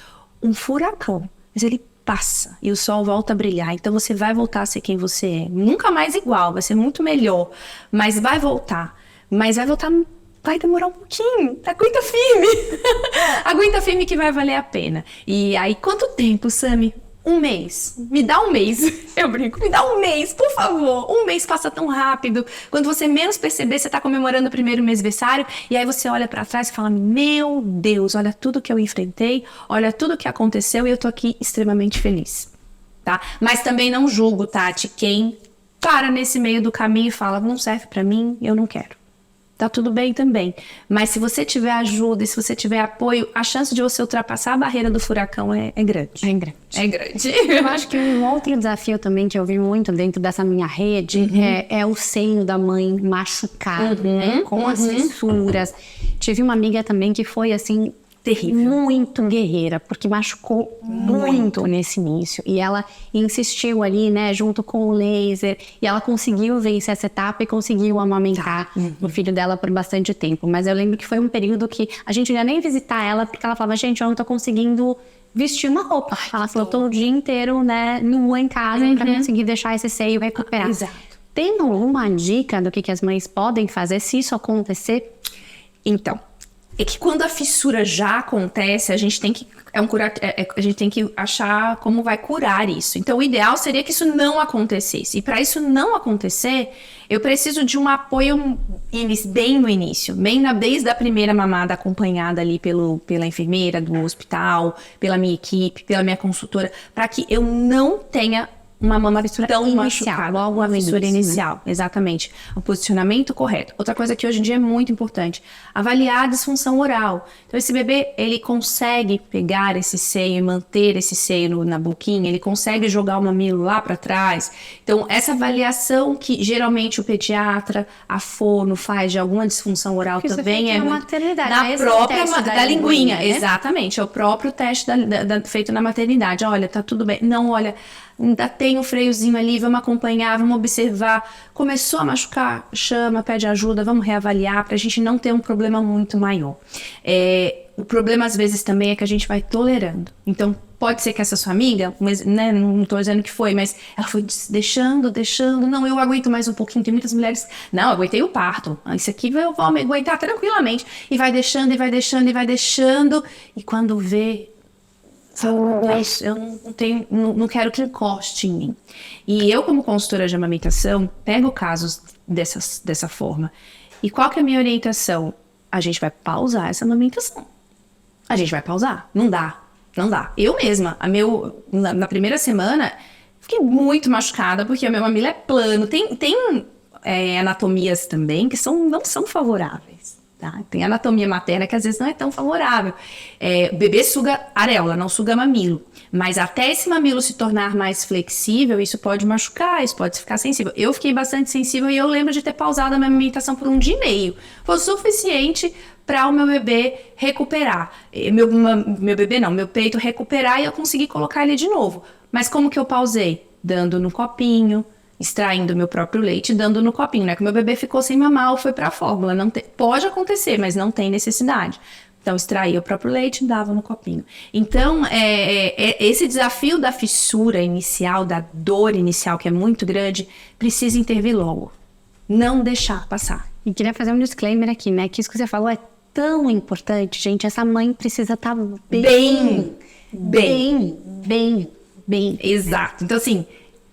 um furacão, mas ele passa e o sol volta a brilhar. Então, você vai voltar a ser quem você é. Nunca mais igual, vai ser muito melhor, mas vai voltar. Mas vai voltar... Vai demorar um pouquinho, aguenta firme. Aguenta firme que vai valer a pena. E aí, quanto tempo, Sami? 1 mês. Me dá 1 mês. Eu brinco, me dá 1 mês, por favor. 1 mês passa tão rápido. Quando você menos perceber, você tá comemorando o primeiro mêsversário, e aí você olha pra trás e fala, meu Deus, olha tudo que eu enfrentei, olha tudo que aconteceu, e eu tô aqui extremamente feliz. tá? Mas também não julgo, Tati, quem para nesse meio do caminho e fala, não serve pra mim, eu não quero. Tá tudo bem também. Mas se você tiver ajuda e se você tiver apoio, a chance de você ultrapassar a barreira do furacão é grande.
É grande.
É grande.
Eu acho que um outro desafio também que eu vi muito dentro dessa minha rede é o seio da mãe machucado, né? Com as fissuras. Tive uma amiga também que foi assim,
Terrível.
muito guerreira, porque machucou muito nesse início. E ela insistiu ali, né, junto com o laser. E ela conseguiu vencer essa etapa e conseguiu amamentar o filho dela por bastante tempo. Mas eu lembro que foi um período que a gente não ia nem visitar ela, porque ela falava, gente, eu não tô conseguindo vestir uma roupa. Ela falou, tô o dia inteiro, né, nua em casa pra conseguir deixar esse seio recuperar.
Exato.
Tem alguma dica do que as mães podem fazer se isso acontecer?
Então, é que quando a fissura já acontece, a gente tem que a gente tem que achar como vai curar isso. Então, o ideal seria que isso não acontecesse. E para isso não acontecer, eu preciso de um apoio bem no início, desde a primeira mamada acompanhada ali pela enfermeira do hospital, pela minha equipe, pela minha consultora, para que eu não tenha uma mama tão machucada, logo a fissura inicial, exatamente. O posicionamento correto. Outra coisa que hoje em dia é muito importante, avaliar a disfunção oral. Então esse bebê, ele consegue pegar esse seio e manter esse seio na boquinha, ele consegue jogar o mamilo lá para trás. Então essa avaliação que geralmente o pediatra, a fono faz de alguma disfunção oral
isso
também é
na maternidade,
na própria da linguinha,
né?
exatamente, é o próprio teste feito na maternidade. Olha, tá tudo bem. Não, olha, ainda tem um freiozinho ali, vamos acompanhar, vamos observar. Começou a machucar, chama, pede ajuda, vamos reavaliar pra gente não ter um problema muito maior. O problema às vezes também é que a gente vai tolerando. Então pode ser que essa sua amiga, mas, né, não tô dizendo que foi, mas ela foi deixando, não, eu aguento mais um pouquinho. Tem muitas mulheres, não, aguentei o parto, isso aqui eu vou aguentar tranquilamente. E vai deixando, e vai deixando, e vai deixando, e quando vê, eu não quero que encoste em mim. E eu, como consultora de amamentação, pego casos dessa forma. E qual que é a minha orientação? A gente vai pausar essa amamentação. A gente vai pausar. Não dá. Eu mesma, na primeira semana, fiquei muito machucada, porque o meu mamilo é plano. Tem anatomias também que não são favoráveis. Tá? Tem anatomia materna que às vezes não é tão favorável. O bebê suga areola, não suga mamilo. Mas até esse mamilo se tornar mais flexível, isso pode machucar, isso pode ficar sensível. Eu fiquei bastante sensível e eu lembro de ter pausado a minha amamentação por 1 dia e meio. Foi o suficiente para o meu bebê recuperar. Meu peito recuperar e eu consegui colocar ele de novo. Mas como que eu pausei? Dando no copinho, extraindo meu próprio leite, dando no copinho, né? Que meu bebê ficou sem mamar ou foi para a fórmula. Pode acontecer, mas não tem necessidade. Então, extraía o próprio leite e dava no copinho. Então, esse desafio da fissura inicial, da dor inicial, que é muito grande, precisa intervir logo. Não deixar passar.
E queria fazer um disclaimer aqui, né? Que isso que você falou é tão importante, gente. Essa mãe precisa estar bem.
Exato. Então, assim,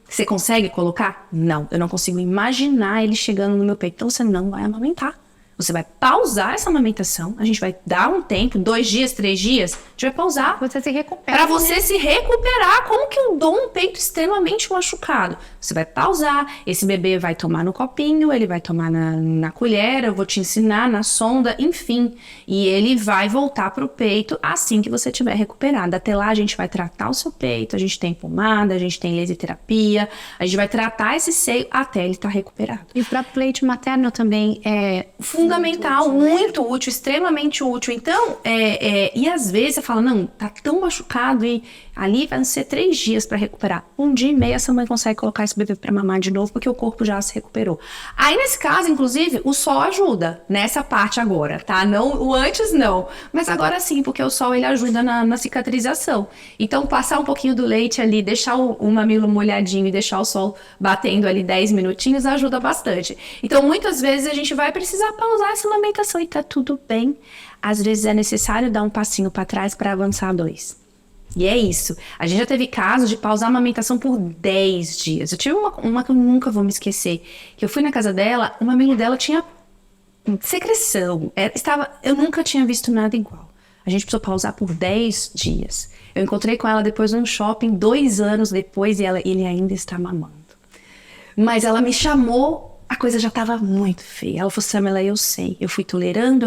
você consegue colocar? Não. Eu não consigo imaginar ele chegando no meu peito. Então, você não vai amamentar. Você vai pausar essa amamentação, a gente vai dar um tempo, 2 dias, 3 dias, a gente vai pausar.
Você se recupera.
Para você se recuperar, como que eu dou um peito extremamente machucado? Você vai pausar, esse bebê vai tomar no copinho, ele vai tomar na colher, eu vou te ensinar na sonda, enfim. E ele vai voltar pro peito assim que você tiver recuperado. Até lá a gente vai tratar o seu peito, a gente tem pomada, a gente tem laser terapia, a gente vai tratar esse seio até ele estar recuperado.
E o próprio leite materno também é
fundamental, muito útil, extremamente útil. Então, e às vezes você fala, não, tá tão machucado e ali vai ser 3 dias para recuperar. 1 dia e meio essa mãe consegue colocar esse bebê para mamar de novo, porque o corpo já se recuperou. Aí nesse caso, inclusive, o sol ajuda nessa parte agora, tá? Não, o antes não, mas agora sim, porque o sol ele ajuda na cicatrização. Então, passar um pouquinho do leite ali, deixar o mamilo molhadinho e deixar o sol batendo ali 10 minutinhos ajuda bastante. Então, muitas vezes a gente vai precisar pausar essa amamentação e tá tudo bem. Às vezes é necessário dar um passinho para trás para avançar 2. E é isso. A gente já teve casos de pausar a amamentação por 10 dias. Eu tive uma que eu nunca vou me esquecer. Que eu fui na casa dela, o mamilo dela tinha secreção. Eu nunca tinha visto nada igual. A gente precisou pausar por 10 dias. Eu encontrei com ela depois num shopping, 2 anos depois, e ele ainda está mamando. Mas ela me chamou, a coisa já estava muito feia. Ela falou, Samela, eu sei. Eu fui tolerando,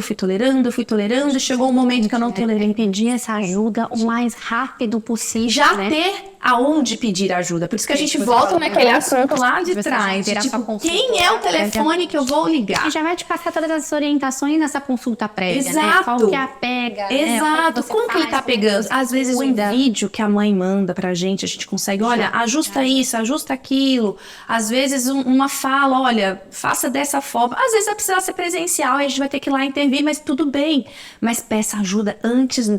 chegou um momento que eu não tolerei.
Pedir essa ajuda o mais rápido possível,
Já
né?
ter aonde pedir ajuda. Por isso que a gente volta naquele assunto lá de trás. Tipo, quem é o telefone que eu vou ligar?
E já vai te passar todas as orientações nessa consulta prévia, né?
Exato.
Qual que é a pega,
Exato.
né?
Como que ele tá pegando? Às vezes um vídeo que a mãe manda pra gente, a gente consegue, olha, ajusta isso, ajusta aquilo. Às vezes uma fala, olha, faça dessa forma. Às vezes vai precisar ser presencial, aí a gente vai ter que ir lá intervir, mas tudo bem. Mas peça ajuda antes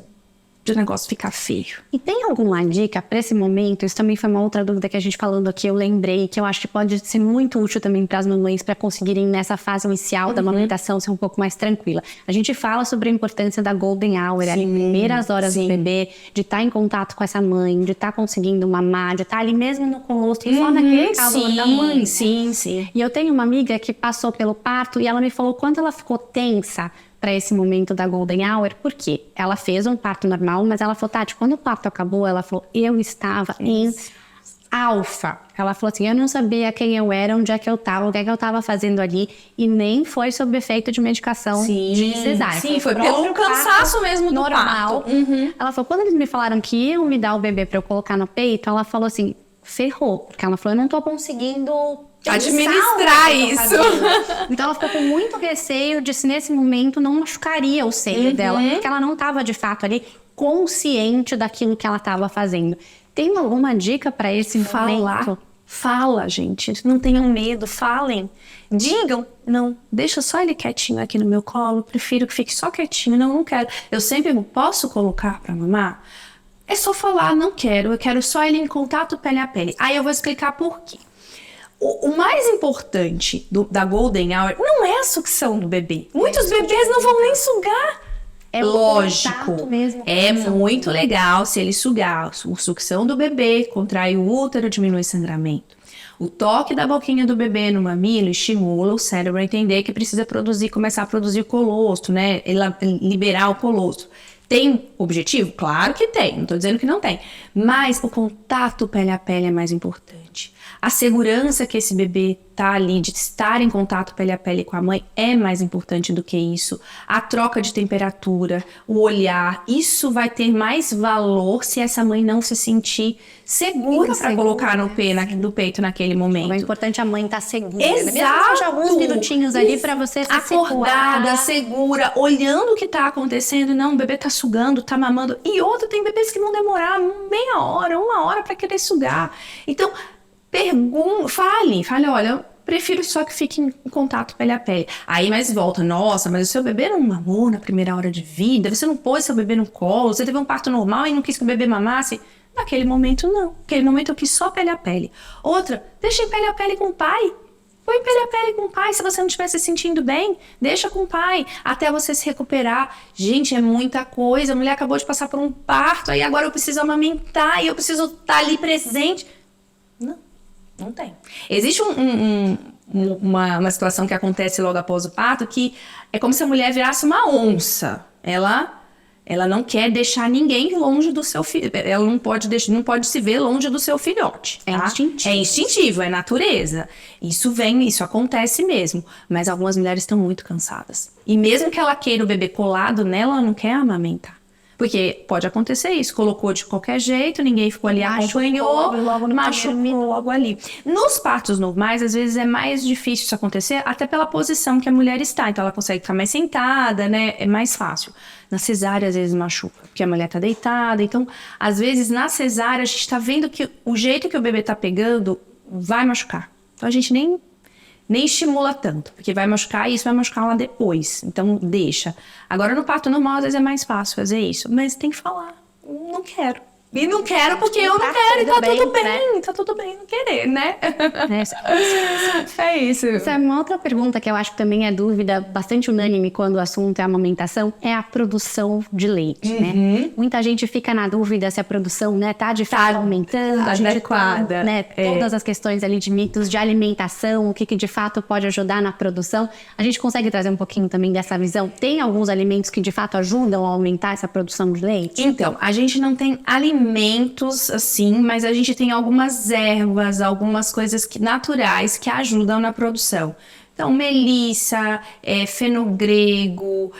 de o negócio ficar feio.
E tem alguma dica para esse momento? Isso também foi uma outra dúvida que a gente falando aqui, eu lembrei, que eu acho que pode ser muito útil também para as mamães, para conseguirem nessa fase inicial da amamentação ser um pouco mais tranquila. A gente fala sobre a importância da golden hour, ali, primeiras horas do bebê, de estar em contato com essa mãe, de estar conseguindo mamar, de estar ali mesmo no colostro, só naquele calor da mãe.
Sim.
E eu tenho uma amiga que passou pelo parto e ela me falou quanto ela ficou tensa para esse momento da golden hour, porque ela fez um parto normal, mas ela falou, Tati, quando o parto acabou, ela falou, eu estava em alfa. Ela falou assim, eu não sabia quem eu era, onde é que eu estava, o que é que eu estava fazendo ali, e nem foi sob efeito de medicação de cesárea.
Sim, foi pelo cansaço mesmo do
normal.
parto.
Ela falou, quando eles me falaram que iam me dar o bebê para eu colocar no peito, ela falou assim, ferrou, porque ela falou, eu não tô conseguindo
administrar isso.
Então ela ficou com muito receio de se nesse momento não machucaria o seio dela, porque ela não estava de fato ali consciente daquilo que ela estava fazendo. Tem alguma dica para esse momento?
Fala, gente. Não tenham medo, falem. Digam, não, deixa só ele quietinho aqui no meu colo, prefiro que fique só quietinho, não quero. Eu sempre posso colocar para mamar? É só falar, não quero, eu quero só ele em contato pele a pele. Aí eu vou explicar por quê. O mais importante da golden hour não é a sucção do bebê. Muitos bebês não vão nem sugar. É lógico,
mesmo,
é muito legal se ele sugar. A sucção do bebê contrai o útero, diminui o sangramento. O toque da boquinha do bebê no mamilo estimula o cérebro a entender que precisa começar a produzir colostro, né? Liberar o colostro. Tem objetivo? Claro que tem, não estou dizendo que não tem. Mas o contato pele a pele é mais importante. A segurança que esse bebê tá ali, de estar em contato pele a pele com a mãe, é mais importante do que isso. A troca de temperatura, o olhar, isso vai ter mais valor se essa mãe não se sentir segura para colocar no peito naquele momento.
É importante a mãe estar segura.
Exato.
Mesmo que seja alguns minutinhos ali para você se
acordada, segura, olhando o que tá acontecendo. Não, o bebê tá sugando, tá mamando. E outro, tem bebês que vão demorar meia hora, 1 hora para querer sugar. Então, fale, olha, eu prefiro só que fique em contato pele a pele. Aí mais volta, nossa, mas o seu bebê não mamou na primeira hora de vida, você não pôs seu bebê no colo, você teve um parto normal e não quis que o bebê mamasse. Naquele momento não, naquele momento eu quis só pele a pele. Outra, deixa em pele a pele com o pai. Põe pele a pele com o pai, se você não estiver se sentindo bem, deixa com o pai, até você se recuperar. Gente, é muita coisa, a mulher acabou de passar por um parto, aí agora eu preciso amamentar e eu preciso estar ali presente. Não tem. Existe uma situação que acontece logo após o parto que é como se a mulher virasse uma onça. Ela não quer deixar ninguém longe do seu filho. Ela não pode se ver longe do seu filhote. Tá? É instintivo, é natureza. Isso acontece mesmo. Mas algumas mulheres estão muito cansadas. E mesmo que ela queira o bebê colado nela, ela não quer amamentar. Porque pode acontecer isso, colocou de qualquer jeito, ninguém ficou ali, acompanhou, machucou logo ali. Nos partos normais, às vezes é mais difícil isso acontecer, até pela posição que a mulher está. Então ela consegue ficar mais sentada, né? É mais fácil. Na cesárea, às vezes machuca, porque a mulher tá deitada. Então, às vezes, na cesárea, a gente tá vendo que o jeito que o bebê tá pegando vai machucar. Então a gente nem estimula tanto, porque vai machucar e isso vai machucar lá depois. Então, deixa. Agora, no parto normal, às vezes é mais fácil fazer isso. Mas tem que falar. Não quero. E não quero porque eu não quero, e tá tudo bem não querer, né? É isso.
Essa é uma outra pergunta que eu acho que também é dúvida bastante unânime quando o assunto é amamentação, é a produção de leite, né? Muita gente fica na dúvida se a produção, né, tá de fato aumentando, a gente
adequada,
né, todas as questões ali de mitos de alimentação, o que de fato pode ajudar na produção. A gente consegue trazer um pouquinho também dessa visão? Tem alguns alimentos que de fato ajudam a aumentar essa produção de leite?
Então, a gente não tem alimentos assim, mas a gente tem algumas ervas, algumas coisas naturais que ajudam na produção. Então, melissa, fenogrego,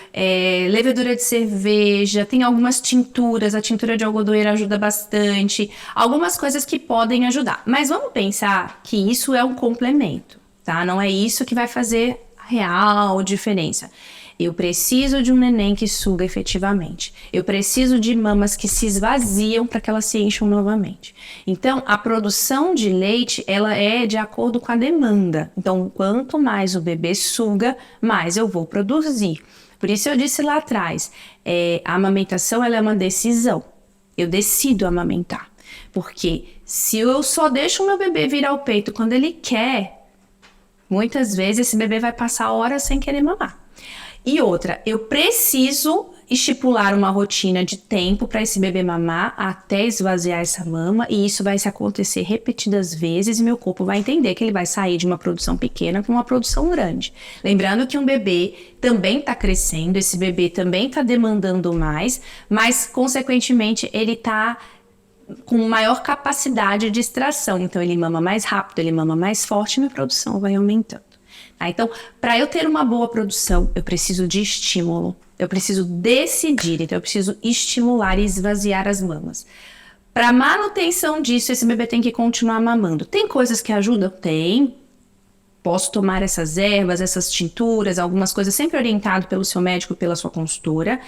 levedura de cerveja, tem algumas tinturas, a tintura de algodoeira ajuda bastante, algumas coisas que podem ajudar. Mas vamos pensar que isso é um complemento, tá? Não é isso que vai fazer a real diferença. Eu preciso de um neném que suga efetivamente. Eu preciso de mamas que se esvaziam para que elas se encham novamente. Então, a produção de leite, ela é de acordo com a demanda. Então, quanto mais o bebê suga, mais eu vou produzir. Por isso eu disse lá atrás, a amamentação ela é uma decisão. Eu decido amamentar. Porque se eu só deixo o meu bebê virar o peito quando ele quer, muitas vezes esse bebê vai passar horas sem querer mamar. E outra, eu preciso estipular uma rotina de tempo para esse bebê mamar até esvaziar essa mama, e isso vai se acontecer repetidas vezes e meu corpo vai entender que ele vai sair de uma produção pequena para uma produção grande. Lembrando que um bebê também está crescendo, esse bebê também está demandando mais, mas consequentemente ele está com maior capacidade de extração, então ele mama mais rápido, ele mama mais forte e minha produção vai aumentando. Então, para eu ter uma boa produção, eu preciso de estímulo, eu preciso decidir, então eu preciso estimular e esvaziar as mamas. Para manutenção disso, esse bebê tem que continuar mamando. Tem coisas que ajudam? Tem. Posso tomar essas ervas, essas tinturas, algumas coisas, sempre orientado pelo seu médico, pela sua consultora,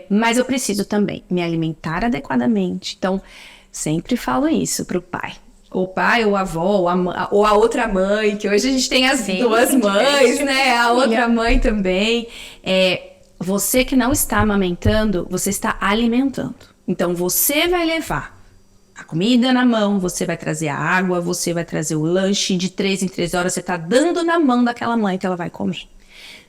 mas eu preciso também me alimentar adequadamente. Então, sempre falo isso para o pai. O pai, ou a avó, ou a outra mãe, que hoje a gente tem as duas mães, né? A outra mãe também. Você que não está amamentando, você está alimentando. Então, você vai levar a comida na mão, você vai trazer a água, você vai trazer o lanche de 3 em 3 horas, você está dando na mão daquela mãe que ela vai comer.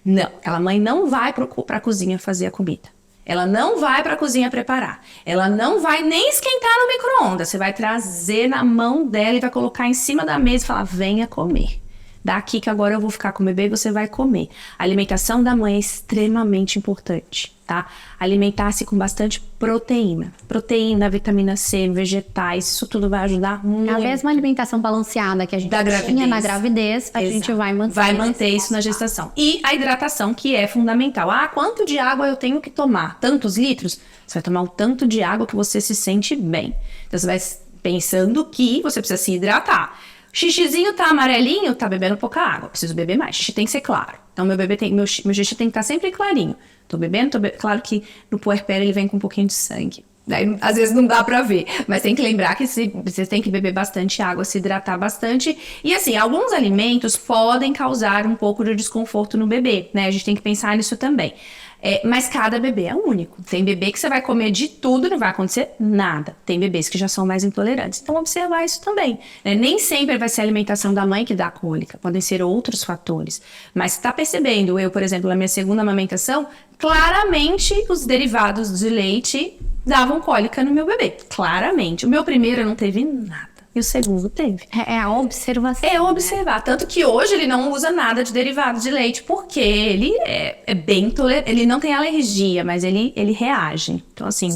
Não, aquela mãe não vai para a cozinha fazer a comida. Ela não vai para a cozinha preparar. Ela não vai nem esquentar no micro-ondas. Você vai trazer na mão dela e vai colocar em cima da mesa e falar, venha comer. Daqui que agora eu vou ficar com o bebê e você vai comer. A alimentação da mãe é extremamente importante, tá? Alimentar-se com bastante proteína. Proteína, vitamina C, vegetais, isso tudo vai ajudar muito.
A mesma alimentação balanceada que a gente tinha na gravidez, a gente vai manter.
Vai manter isso na gestação. E a hidratação, que é fundamental. Quanto de água eu tenho que tomar? Tantos litros? Você vai tomar o tanto de água que você se sente bem. Então você vai pensando que você precisa se hidratar. Xixizinho tá amarelinho, tá bebendo pouca água, preciso beber mais. Xixi tem que ser claro. Então meu xixi tem que estar sempre clarinho. Tô bebendo, claro que no puerpério ele vem com um pouquinho de sangue. Daí, às vezes não dá pra ver, mas tem que lembrar que você tem que beber bastante água, se hidratar bastante. E assim, alguns alimentos podem causar um pouco de desconforto no bebê, né? A gente tem que pensar nisso também. Mas cada bebê é único. Tem bebê que você vai comer de tudo e não vai acontecer nada. Tem bebês que já são mais intolerantes. Então, observar isso também, né? Nem sempre vai ser a alimentação da mãe que dá cólica. Podem ser outros fatores. Mas você tá percebendo, eu, por exemplo, na minha segunda amamentação, claramente os derivados de leite davam cólica no meu bebê. Claramente. O meu primeiro não teve nada. E o segundo teve.
É a observação.
É observar. Né? Tanto que hoje ele não usa nada de derivado de leite, porque ele é bem tolerante. Ele não tem alergia, mas ele reage. Então, assim,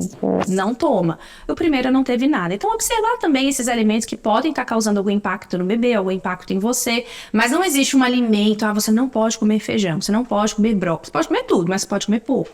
não toma. O primeiro não teve nada. Então, observar também esses alimentos que podem estar causando algum impacto no bebê, algum impacto em você. Mas não existe um alimento, você não pode comer feijão, você não pode comer brócolis. Você pode comer tudo, mas você pode comer pouco.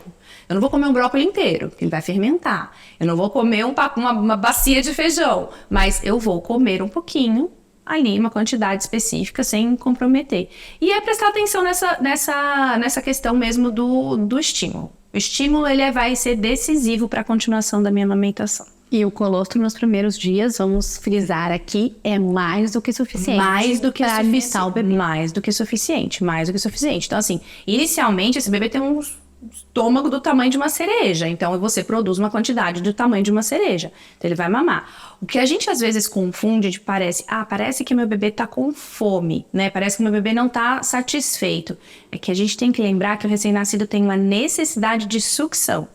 Eu não vou comer um brócolis inteiro, porque ele vai fermentar. Eu não vou comer uma bacia de feijão, mas eu vou comer um pouquinho ali, uma quantidade específica, sem comprometer. E é prestar atenção nessa questão mesmo do estímulo. O estímulo vai ser decisivo para a continuação da minha amamentação.
E o colostro nos primeiros dias, vamos frisar aqui, é mais do que suficiente.
Mais do que
suficiente.
Mais do que suficiente. Então, assim, inicialmente esse bebê tem uns estômago do tamanho de uma cereja. Então, você produz uma quantidade do tamanho de uma cereja. Então, ele vai mamar. O que a gente, às vezes, confunde parece que meu bebê tá com fome, né? Parece que meu bebê não tá satisfeito. É que a gente tem que lembrar que o recém-nascido tem uma necessidade de sucção.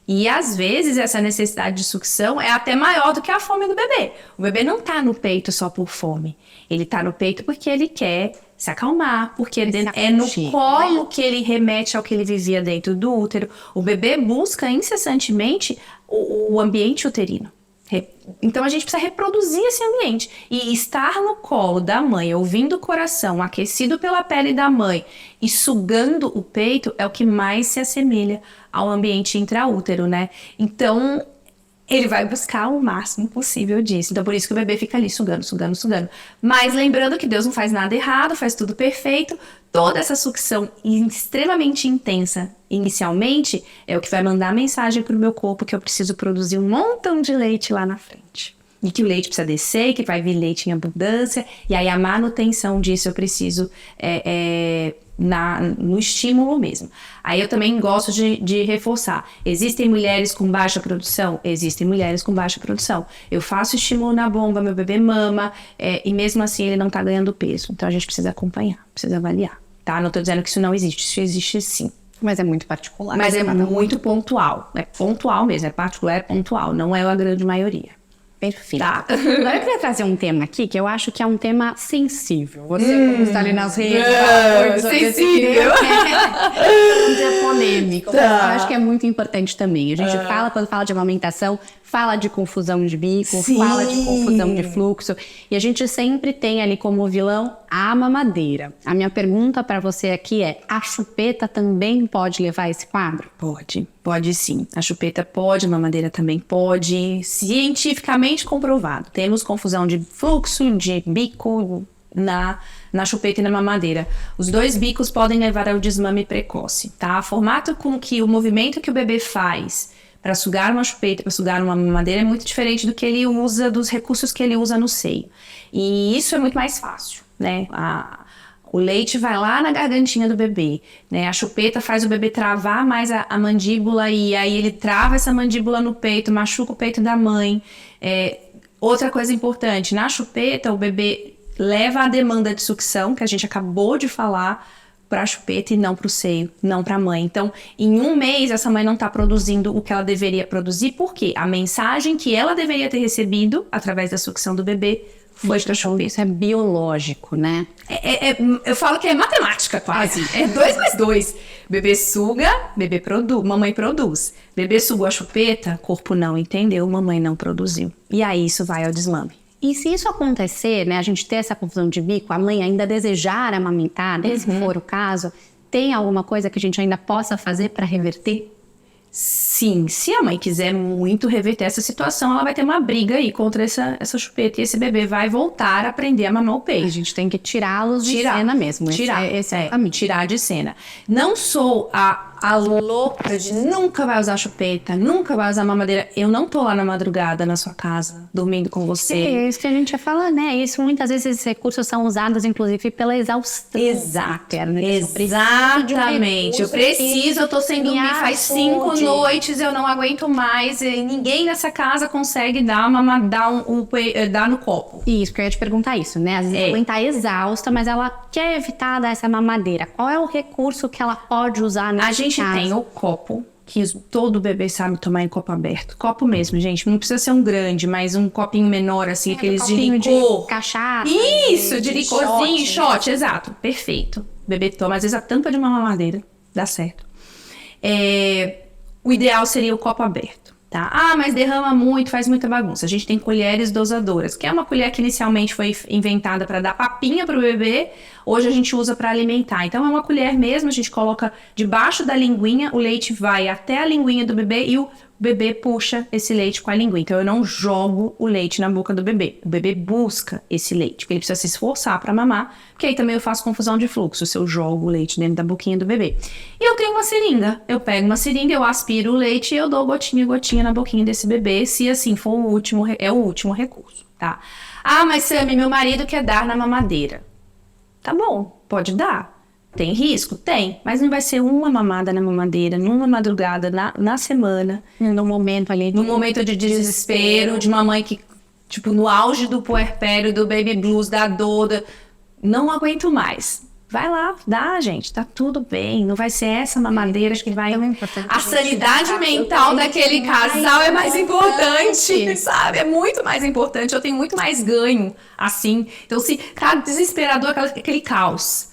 E, às vezes, essa necessidade de sucção é até maior do que a fome do bebê. O bebê não tá no peito só por fome. Ele tá no peito porque ele quer se acalmar, porque é no colo que ele remete ao que ele vivia dentro do útero. O bebê busca incessantemente o ambiente uterino. Então, a gente precisa reproduzir esse ambiente. E estar no colo da mãe, ouvindo o coração, aquecido pela pele da mãe e sugando o peito é o que mais se assemelha ao ambiente intraútero, né? Então, ele vai buscar o máximo possível disso. Então, por isso que o bebê fica ali sugando, sugando, sugando. Mas lembrando que Deus não faz nada errado, faz tudo perfeito. Toda essa sucção extremamente intensa inicialmente é o que vai mandar a mensagem para o meu corpo que eu preciso produzir um montão de leite lá na frente. E que o leite precisa descer, que vai vir leite em abundância. E aí a manutenção disso eu preciso no estímulo mesmo. Aí eu também gosto de reforçar. Existem mulheres com baixa produção? Existem mulheres com baixa produção. Eu faço estímulo na bomba, meu bebê mama, e mesmo assim ele não tá ganhando peso. Então a gente precisa acompanhar, precisa avaliar, tá? Não tô dizendo que isso não existe, isso existe sim.
Mas é muito particular.
Mas é muito pontual. É pontual mesmo, é particular, é pontual. Não é a grande maioria.
Perfeito.
Tá.
Agora eu queria trazer um tema aqui que eu acho que é um tema sensível. Você, como está ali nas redes,
sensível.
Um dia polêmico.
Tá.
Mas eu acho que é muito importante também. A gente fala, quando fala de amamentação, fala de confusão de bico,
Sim.
fala de confusão de fluxo. E a gente sempre tem ali como vilão a mamadeira. A minha pergunta para você aqui é: a chupeta também pode levar esse quadro?
Pode sim. A chupeta pode, a mamadeira também pode. Cientificamente comprovado. Temos confusão de fluxo, de bico na chupeta e na mamadeira. Os dois bicos podem levar ao desmame precoce, tá? O formato com que o movimento que o bebê faz para sugar uma chupeta, para sugar uma mamadeira é muito diferente do que ele usa, dos recursos que ele usa no seio. E isso é muito mais fácil, né? O leite vai lá na gargantinha do bebê, né? A chupeta faz o bebê travar mais a mandíbula e aí ele trava essa mandíbula no peito, machuca o peito da mãe. Outra coisa importante, na chupeta o bebê leva a demanda de sucção, que a gente acabou de falar, para a chupeta e não para o seio, não para a mãe. Então, em um mês, essa mãe não está produzindo o que ela deveria produzir, porque a mensagem que ela deveria ter recebido, através da sucção do bebê, foi para a chupeta.
Isso é biológico, né?
Eu falo que é matemática quase. É 2 mais 2. Bebê suga, mamãe produz. Bebê sugou a chupeta, corpo não entendeu, mamãe não produziu. E aí isso vai ao desmame.
E se isso acontecer, né, a gente ter essa confusão de bico, a mãe ainda desejar amamentar, se for o caso, tem alguma coisa que a gente ainda possa fazer para reverter?
Sim, se a mãe quiser muito reverter essa situação, ela vai ter uma briga aí contra essa chupeta e esse bebê vai voltar a aprender a mamar o peito.
A gente tem que tirá-los de cena mesmo.
Tirar de cena. Não sou a louca de nunca vai usar chupeta, nunca vai usar mamadeira. Eu não tô lá na madrugada na sua casa, dormindo com você.
É isso que a gente ia falar, né? Isso, muitas vezes esses recursos são usados, inclusive, pela exaustão.
Exato. Exatamente. Eu tô sem dormir faz 5 noites, eu não aguento mais. E ninguém nessa casa consegue dar no copo.
Isso, porque eu ia te perguntar isso, né? Às vezes a mãe tá exausta, mas ela quer evitar dar essa mamadeira. Qual é o recurso que ela pode usar nesse caso?
A gente tem o copo, que todo bebê sabe tomar em copo aberto. Copo mesmo, gente. Não precisa ser um grande, mas um copinho menor, assim, aqueles de licor.
De cachaça.
Isso, de licorzinho, shot, exato. Perfeito. O bebê toma, às vezes, a tampa de uma mamadeira. Dá certo. O ideal seria o copo aberto, tá? Mas derrama muito, faz muita bagunça. A gente tem colheres dosadoras, que é uma colher que inicialmente foi inventada para dar papinha pro bebê. Hoje a gente usa para alimentar. Então é uma colher mesmo, a gente coloca debaixo da linguinha, o leite vai até a linguinha do bebê e o bebê puxa esse leite com a linguinha. Então eu não jogo o leite na boca do bebê. O bebê busca esse leite, porque ele precisa se esforçar para mamar, porque aí também eu faço confusão de fluxo se eu jogo o leite dentro da boquinha do bebê. E eu tenho uma seringa. Eu pego uma seringa, eu aspiro o leite e eu dou gotinha na boquinha desse bebê, se assim for o último recurso, tá? Mas Sammy, meu marido quer dar na mamadeira. Tá bom, pode dar. Tem risco? Tem, mas não vai ser uma mamada na mamadeira, numa madrugada, na semana.
No momento ali.
No momento de desespero, de uma mãe que, tipo, no auge do puerpério, do baby blues, da dor, não aguento mais. Vai lá, dá, gente, tá tudo bem. Não vai ser essa mamadeira que vai... A sanidade mental daquele casal é mais importante, sabe? É muito mais importante. Eu tenho muito mais ganho, assim. Então, se tá desesperador, aquele caos,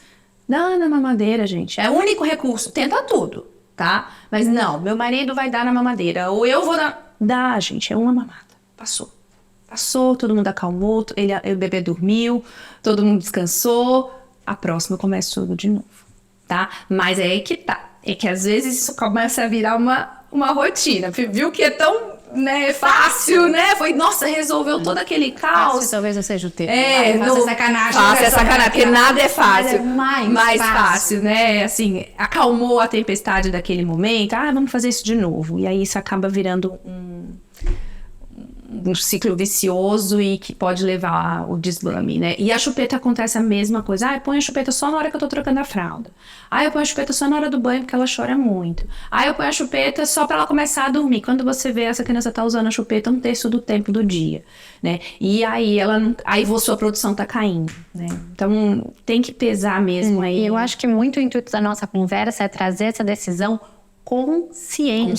dá na mamadeira, gente. É o único recurso. Tenta tudo, tá? Mas não, meu marido vai dar na mamadeira. Ou eu vou dar... Dá, gente, é uma mamada. Passou, todo mundo acalmou, o bebê dormiu, todo mundo descansou. A próxima eu começo tudo de novo, tá? Mas é aí que tá. É que às vezes isso começa a virar uma rotina. Viu que é tão, né, fácil, né? Foi, nossa, resolveu todo aquele caos.
Fácil, talvez não seja o termo.
Faça
sacanagem.
Faça sacanagem, porque nada é fácil.
Mas é
mais fácil, né? Assim, acalmou a tempestade daquele momento. Vamos fazer isso de novo. E aí isso acaba virando um ciclo vicioso e que pode levar ao deslame, né? E a chupeta acontece a mesma coisa. Eu ponho a chupeta só na hora que eu tô trocando a fralda. Eu ponho a chupeta só na hora do banho porque ela chora muito. Eu ponho a chupeta só pra ela começar a dormir. Quando você vê, essa criança tá usando a chupeta 1/3 do tempo do dia, né? E aí sua produção tá caindo, né? Então tem que pesar mesmo aí.
E eu acho que muito o intuito da nossa conversa é trazer essa decisão consciente.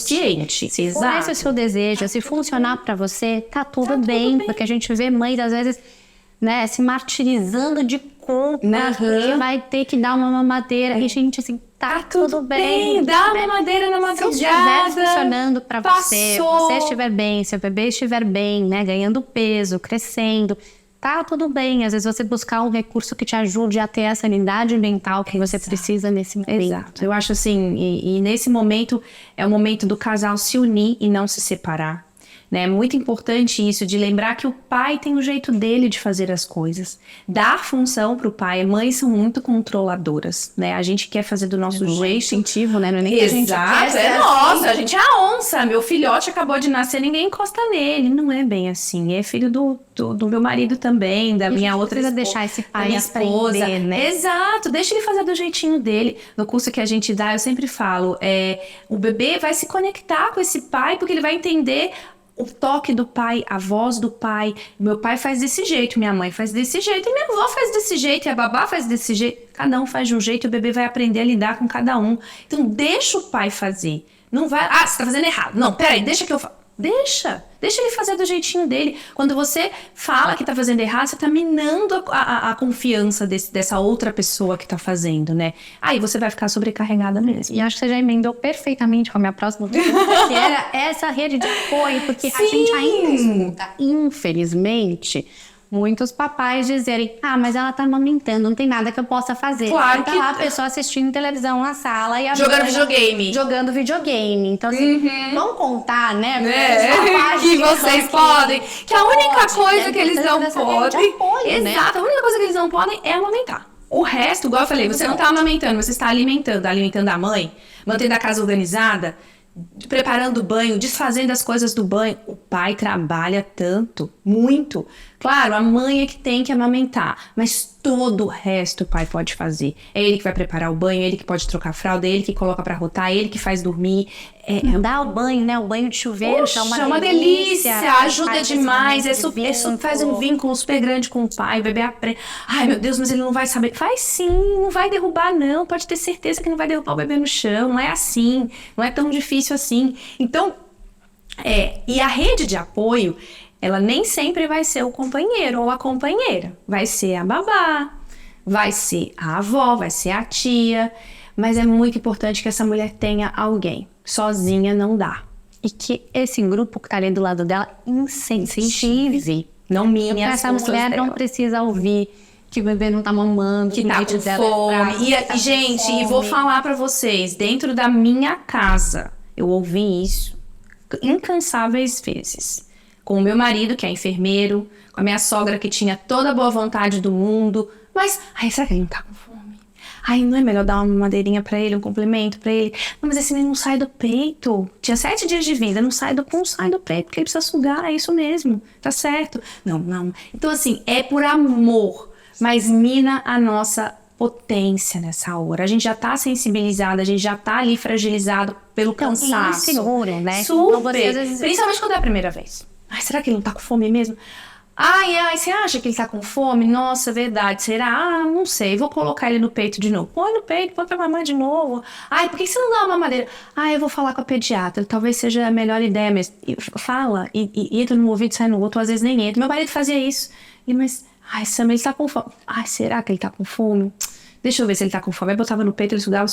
Se
for esse o seu desejo, se funcionar pra você, tá tudo bem. Porque a gente vê mães, às vezes, né, se martirizando de culpa, que vai ter que dar uma mamadeira. E, gente, assim, tá tudo bem.
Dá uma mamadeira na madrugada.
Se estiver funcionando pra você estiver bem, seu bebê estiver bem, né, ganhando peso, crescendo, tá tudo bem. Às vezes você buscar um recurso que te ajude a ter a sanidade mental que você precisa nesse momento.
Exato. Eu acho assim, e nesse momento é o momento do casal se unir e não se separar. Né? É muito importante isso, de lembrar que o pai tem o jeito dele de fazer as coisas. Dar função pro pai. Mães são muito controladoras, né? A gente quer fazer do nosso jeito.
Instintivo, né? Não é nem que a gente quer
nossa, a gente é a onça. Meu filhote acabou de nascer, ninguém encosta nele. Não é bem assim. É filho do meu marido também, da minha outra esposa.
Deixar esse pai
aprender, né? Exato, deixa ele fazer do jeitinho dele. No curso que a gente dá, eu sempre falo, o bebê vai se conectar com esse pai, porque ele vai entender o toque do pai, a voz do pai. Meu pai faz desse jeito, minha mãe faz desse jeito, e minha avó faz desse jeito, e a babá faz desse jeito. Cada um faz de um jeito e o bebê vai aprender a lidar com cada um. Então, deixa o pai fazer. Não vai, você tá fazendo errado. Não, peraí, deixa que eu faço. Deixa ele fazer do jeitinho dele. Quando você fala que tá fazendo errado, você tá minando a confiança dessa outra pessoa que tá fazendo, né? Aí você vai ficar sobrecarregada mesmo.
E acho que você já emendou perfeitamente com a minha próxima pergunta, que era essa rede de apoio, porque a gente ainda escuta, infelizmente, muitos papais dizerem, mas ela tá amamentando, não tem nada que eu possa fazer.
Claro
tá lá a pessoa assistindo televisão na sala e jogando videogame. Então, assim, vamos contar, né?
Que vocês podem. Que a única coisa que eles não podem. Exato, a única coisa que eles não podem é amamentar. O resto, igual eu falei, você não tá amamentando, você está alimentando a mãe, mantendo a casa organizada, preparando o banho, desfazendo as coisas do banho. O pai trabalha tanto, muito. Claro, a mãe é que tem que amamentar, mas todo o resto o pai pode fazer. É ele que vai preparar o banho, é ele que pode trocar a fralda, é ele que coloca pra rotar, é ele que faz dormir.
Dá o banho, né? O banho de chuveiro,
Poxa, é uma delícia, ajuda demais. Faz um vínculo super grande com o pai, o bebê aprende. Ai, meu Deus, mas ele não vai saber. Vai sim, não vai derrubar não, pode ter certeza que não vai derrubar o bebê no chão, não é assim, não é tão difícil assim. Então, e a rede de apoio, ela nem sempre vai ser o companheiro ou a companheira. Vai ser a babá, vai ser a avó, vai ser a tia. Mas é muito importante que essa mulher tenha alguém. Sozinha não dá.
E que esse grupo que tá ali do lado dela incentive.
Não mime as
essa mulher dela. Não precisa ouvir que o bebê não tá mamando,
que tá com fome. E gente, e vou falar pra vocês, dentro da minha casa, eu ouvi isso incansáveis vezes. Com o meu marido, que é enfermeiro, com a minha sogra, que tinha toda a boa vontade do mundo. Mas, será que ele não tá com fome? Não é melhor dar uma madeirinha pra ele, um complemento pra ele? Não, mas esse menino não sai do peito. Tinha 7 dias de vida, não sai do peito, porque ele precisa sugar, é isso mesmo, tá certo. Não. Então, assim, é por amor, mas mina a nossa potência nessa hora. A gente já tá sensibilizado, a gente já tá ali fragilizado pelo cansaço.
Inseguro, né?
Super.
Então, às vezes...
Principalmente quando é a primeira vez. Ai, será que ele não tá com fome mesmo? Ai, você acha que ele tá com fome? Nossa, verdade. Será? Ah, não sei. Vou colocar ele no peito de novo. Põe no peito, põe pra mamar de novo. Ai, por que você não dá uma mamadeira? Ah, eu vou falar com a pediatra. Talvez seja a melhor ideia mesmo. E fala, e entra no ouvido e sai no outro. Às vezes nem entra. Meu marido fazia isso. Mas, ai, Sam, ele tá com fome. Ai, será que ele tá com fome? Deixa eu ver se ele tá com fome. Aí botava no peito, ele sugava.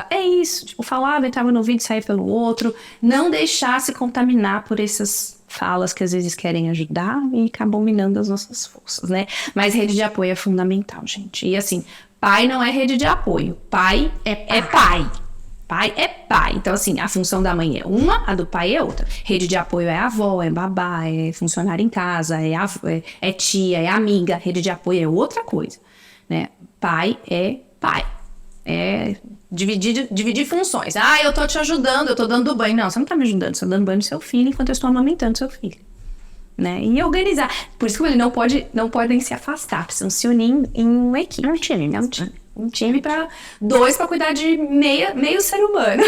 É isso. Tipo, falava, entrava no ouvido e saía pelo outro. Não deixar se contaminar por essas falas que às vezes querem ajudar e acabam minando as nossas forças, né? Mas rede de apoio é fundamental, gente. E assim, pai não é rede de apoio. Pai é pai. Pai é pai. Então, assim, a função da mãe é uma, a do pai é outra. Rede de apoio é avó, é babá, é funcionário em casa, é tia, é amiga. Rede de apoio é outra coisa, né? Pai é pai. É dividir funções. Ah, eu tô te ajudando, eu tô dando banho. Não, você não tá me ajudando, você tá dando banho no seu filho enquanto eu estou amamentando seu filho. Né? E organizar. Por isso que ele não podem se afastar, precisam se unir em uma equipe. Um time para dois para cuidar de meio ser humano.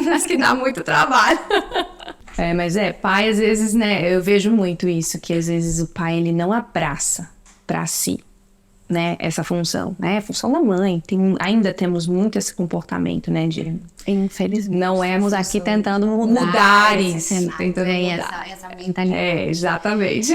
Mas que dá muito trabalho. Mas pai às vezes, né, eu vejo muito isso, que às vezes o pai ele não abraça para si, né, essa função, né, a função da mãe. Ainda temos muito esse comportamento, né, de
infelizmente.
Não
estamos aqui tentando
mudar
isso.
Tentando mudar.
Essa mentalidade.
Exatamente.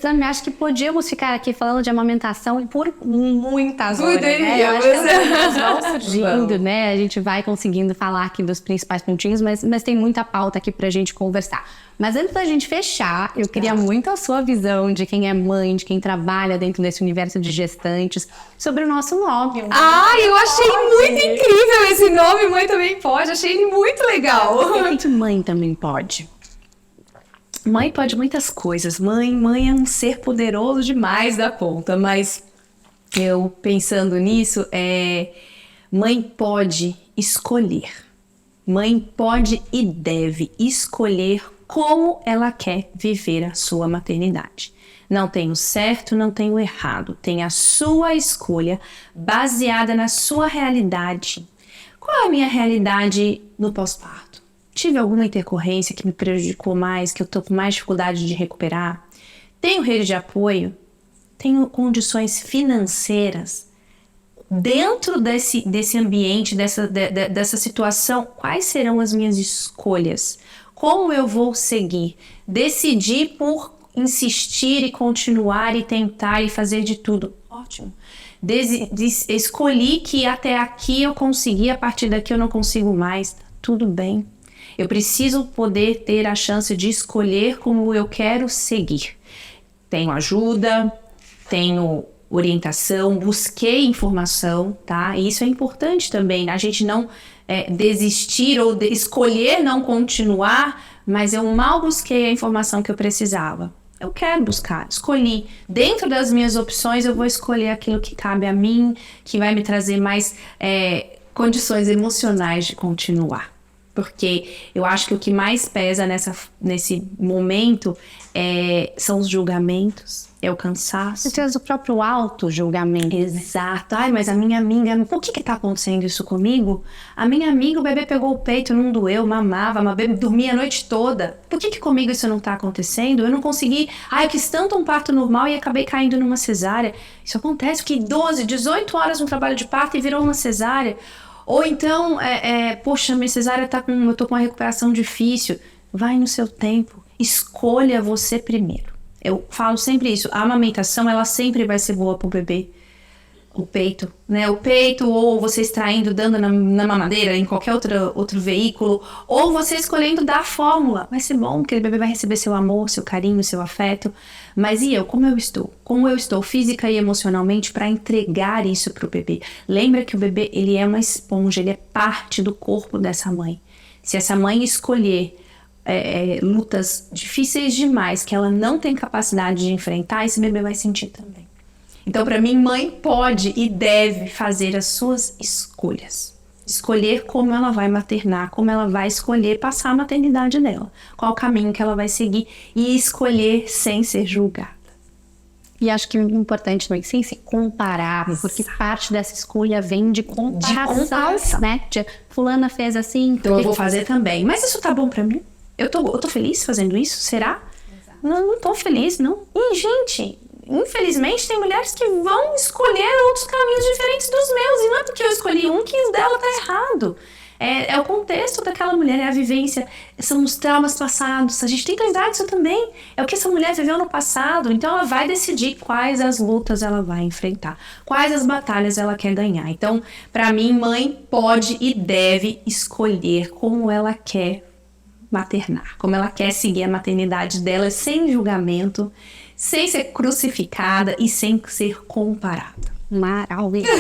Sam, acho que podíamos ficar aqui falando de amamentação por muitas horas, né?
Eu
acho que vão surgindo, né? A gente vai conseguindo falar aqui dos principais pontinhos, mas tem muita pauta aqui pra gente conversar. Mas antes da gente fechar, eu queria muito a sua visão de quem é mãe, de quem trabalha dentro desse universo de gestantes, sobre o nosso nome.
Eu achei muito incrível esse nome, Mãe Também Pode. Achei ele muito legal.
Por que mãe também pode?
Mãe pode muitas coisas. Mãe é um ser poderoso demais da conta, mas eu pensando nisso, mãe pode escolher. Mãe pode e deve escolher como ela quer viver a sua maternidade. Não tem o certo, não tem o errado. Tem a sua escolha baseada na sua realidade. Qual é a minha realidade no pós-parto? Tive alguma intercorrência que me prejudicou mais, que eu estou com mais dificuldade de recuperar? Tenho rede de apoio? Tenho condições financeiras? Dentro desse ambiente, dessa situação, quais serão as minhas escolhas? Como eu vou seguir? Decidir por insistir e continuar e tentar e fazer de tudo. Ótimo. Escolhi que até aqui eu consegui, a partir daqui eu não consigo mais. Tudo bem. Eu preciso poder ter a chance de escolher como eu quero seguir. Tenho ajuda, tenho orientação, busquei informação, tá? E isso é importante também, a gente não desistir ou escolher não continuar, mas eu mal busquei a informação que eu precisava. Eu quero buscar, escolhi. Dentro das minhas opções, eu vou escolher aquilo que cabe a mim, que vai me trazer mais condições emocionais de continuar. Porque eu acho que o que mais pesa nesse momento são os julgamentos, é o cansaço.
Você fez o próprio auto-julgamento.
Exato. Ai, mas a minha amiga, por que tá acontecendo isso comigo? A minha amiga, o bebê pegou o peito, não doeu, mamava, o bebê dormia a noite toda. Por que comigo isso não tá acontecendo? Eu não consegui. Eu quis tanto um parto normal e acabei caindo numa cesárea. Isso acontece, fiquei 12, 18 horas no trabalho de parto e virou uma cesárea. Ou então, poxa, minha cesárea eu tô com uma recuperação difícil. Vai no seu tempo. Escolha você primeiro. Eu falo sempre isso. A amamentação, ela sempre vai ser boa pro bebê. O peito, né? O peito, ou você extraindo, dando na mamadeira, em qualquer outro veículo. Ou você escolhendo dar a fórmula. Vai ser bom, porque o bebê vai receber seu amor, seu carinho, seu afeto. Mas e eu? Como eu estou? Como eu estou física e emocionalmente para entregar isso pro bebê? Lembra que o bebê, ele é uma esponja, ele é parte do corpo dessa mãe. Se essa mãe escolher lutas difíceis demais, que ela não tem capacidade de enfrentar, esse bebê vai sentir também. Então, para mim, mãe pode e deve fazer as suas escolhas. Escolher como ela vai maternar, como ela vai escolher passar a maternidade dela. Qual o caminho que ela vai seguir e escolher sem ser julgada.
E acho que o importante também, sem se comparar, porque parte dessa escolha vem de comparação, né? Fulana fez assim,
então eu vou fazer também. Mas isso tá bom pra mim? Eu tô feliz fazendo isso? Será? Não tô feliz, não. E, gente, infelizmente tem mulheres que vão escolher outros caminhos diferentes dos meus. E não é porque eu escolhi um que o dela tá errado. É o contexto daquela mulher, é a vivência, são os traumas passados. A gente tem que lembrar disso também. É o que essa mulher viveu no passado. Então ela vai decidir quais as lutas ela vai enfrentar, quais as batalhas ela quer ganhar. Então, pra mim, mãe pode e deve escolher como ela quer maternar, como ela quer seguir a maternidade dela sem julgamento, sem ser crucificada e sem ser comparada.
Maravilhoso.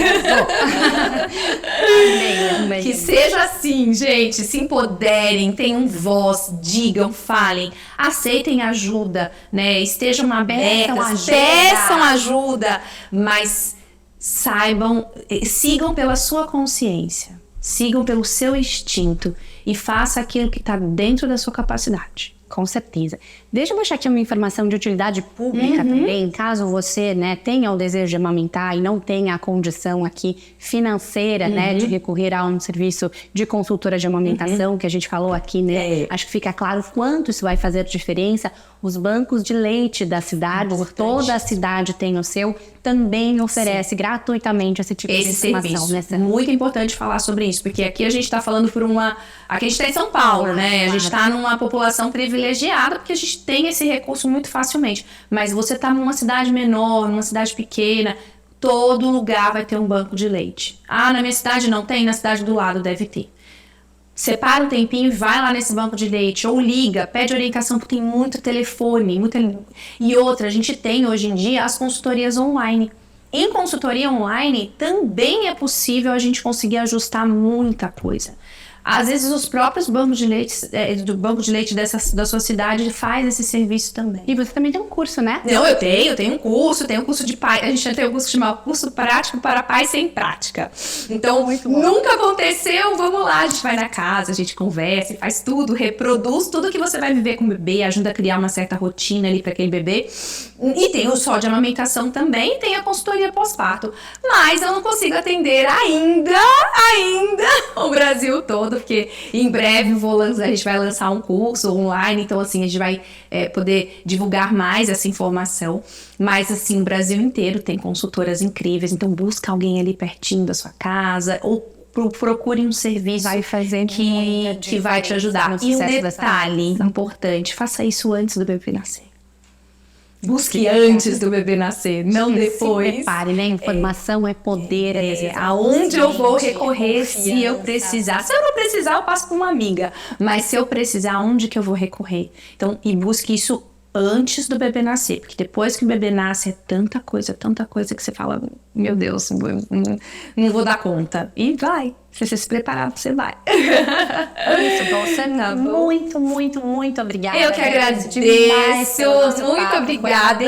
Que seja assim, gente, se empoderem, tenham voz, digam, falem, aceitem ajuda, né? Estejam abertas, peçam ajuda, mas saibam, sigam pela sua consciência, sigam pelo seu instinto e faça aquilo que está dentro da sua capacidade.
Com certeza. Deixa eu deixar aqui uma informação de utilidade pública também, caso você, né, tenha o desejo de amamentar e não tenha a condição aqui financeira, né, de recorrer a um serviço de consultora de amamentação, que a gente falou aqui, né? Acho que fica claro quanto isso vai fazer diferença. Os bancos de leite da cidade, toda a cidade tem o seu, também oferece gratuitamente esse tipo de informação.
Serviço. Muito importante falar sobre isso, porque aqui a gente está falando por uma... Aqui a gente está em São Paulo, né? A gente está numa população privilegiada, porque a gente tem esse recurso muito facilmente. Mas você está numa cidade menor, numa cidade pequena, todo lugar vai ter um banco de leite. Ah, na minha cidade não tem, na cidade do lado deve ter. Separa um tempinho e vai lá nesse banco de leite, ou liga, pede orientação, porque tem muito telefone. E outra, a gente tem hoje em dia as consultorias online. Em consultoria online também é possível a gente conseguir ajustar muita coisa. Às vezes os próprios bancos de leite, do banco de leite da sua cidade faz esse serviço também.
E você também tem um curso, né?
Não, eu tenho um curso de pai. A gente tem um curso chamado Curso Prático para Pais Sem Prática. Então, nunca aconteceu, vamos lá, a gente vai na casa, a gente conversa, faz tudo, reproduz tudo que você vai viver com o bebê, ajuda a criar uma certa rotina ali para aquele bebê. E tem o só de amamentação também, tem a consultoria pós-parto. Mas eu não consigo atender ainda o Brasil todo, porque em breve a gente vai lançar um curso online, então assim, a gente vai poder divulgar mais essa informação. Mas assim, o Brasil inteiro tem consultoras incríveis, então busca alguém ali pertinho da sua casa, ou procure um serviço que vai te ajudar. E um detalhe importante, faça isso antes do bebê nascer. Busque antes do bebê nascer, não depois.
Se prepare, né? Informação é poder.
Aonde eu vou recorrer se eu precisar. Se eu não precisar, eu passo para uma amiga. Mas se eu precisar, aonde que eu vou recorrer? Então, e busque isso antes do bebê nascer. Porque depois que o bebê nasce, é tanta coisa que você fala, meu Deus, não vou dar conta. E vai. Se você se preparar, você vai.
Isso, Bolsa. Muito obrigada.
Eu que agradeço. Muito obrigada.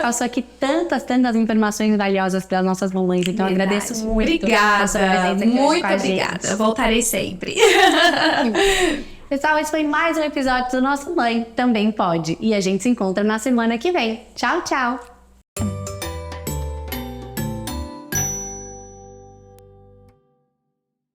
Passou aqui tantas informações valiosas para as nossas mamães. Então, eu agradeço muito.
Obrigada. Muito obrigada. Voltarei sempre.
Pessoal, esse foi mais um episódio do nosso Mãe Também Pode. E a gente se encontra na semana que vem. Tchau, tchau.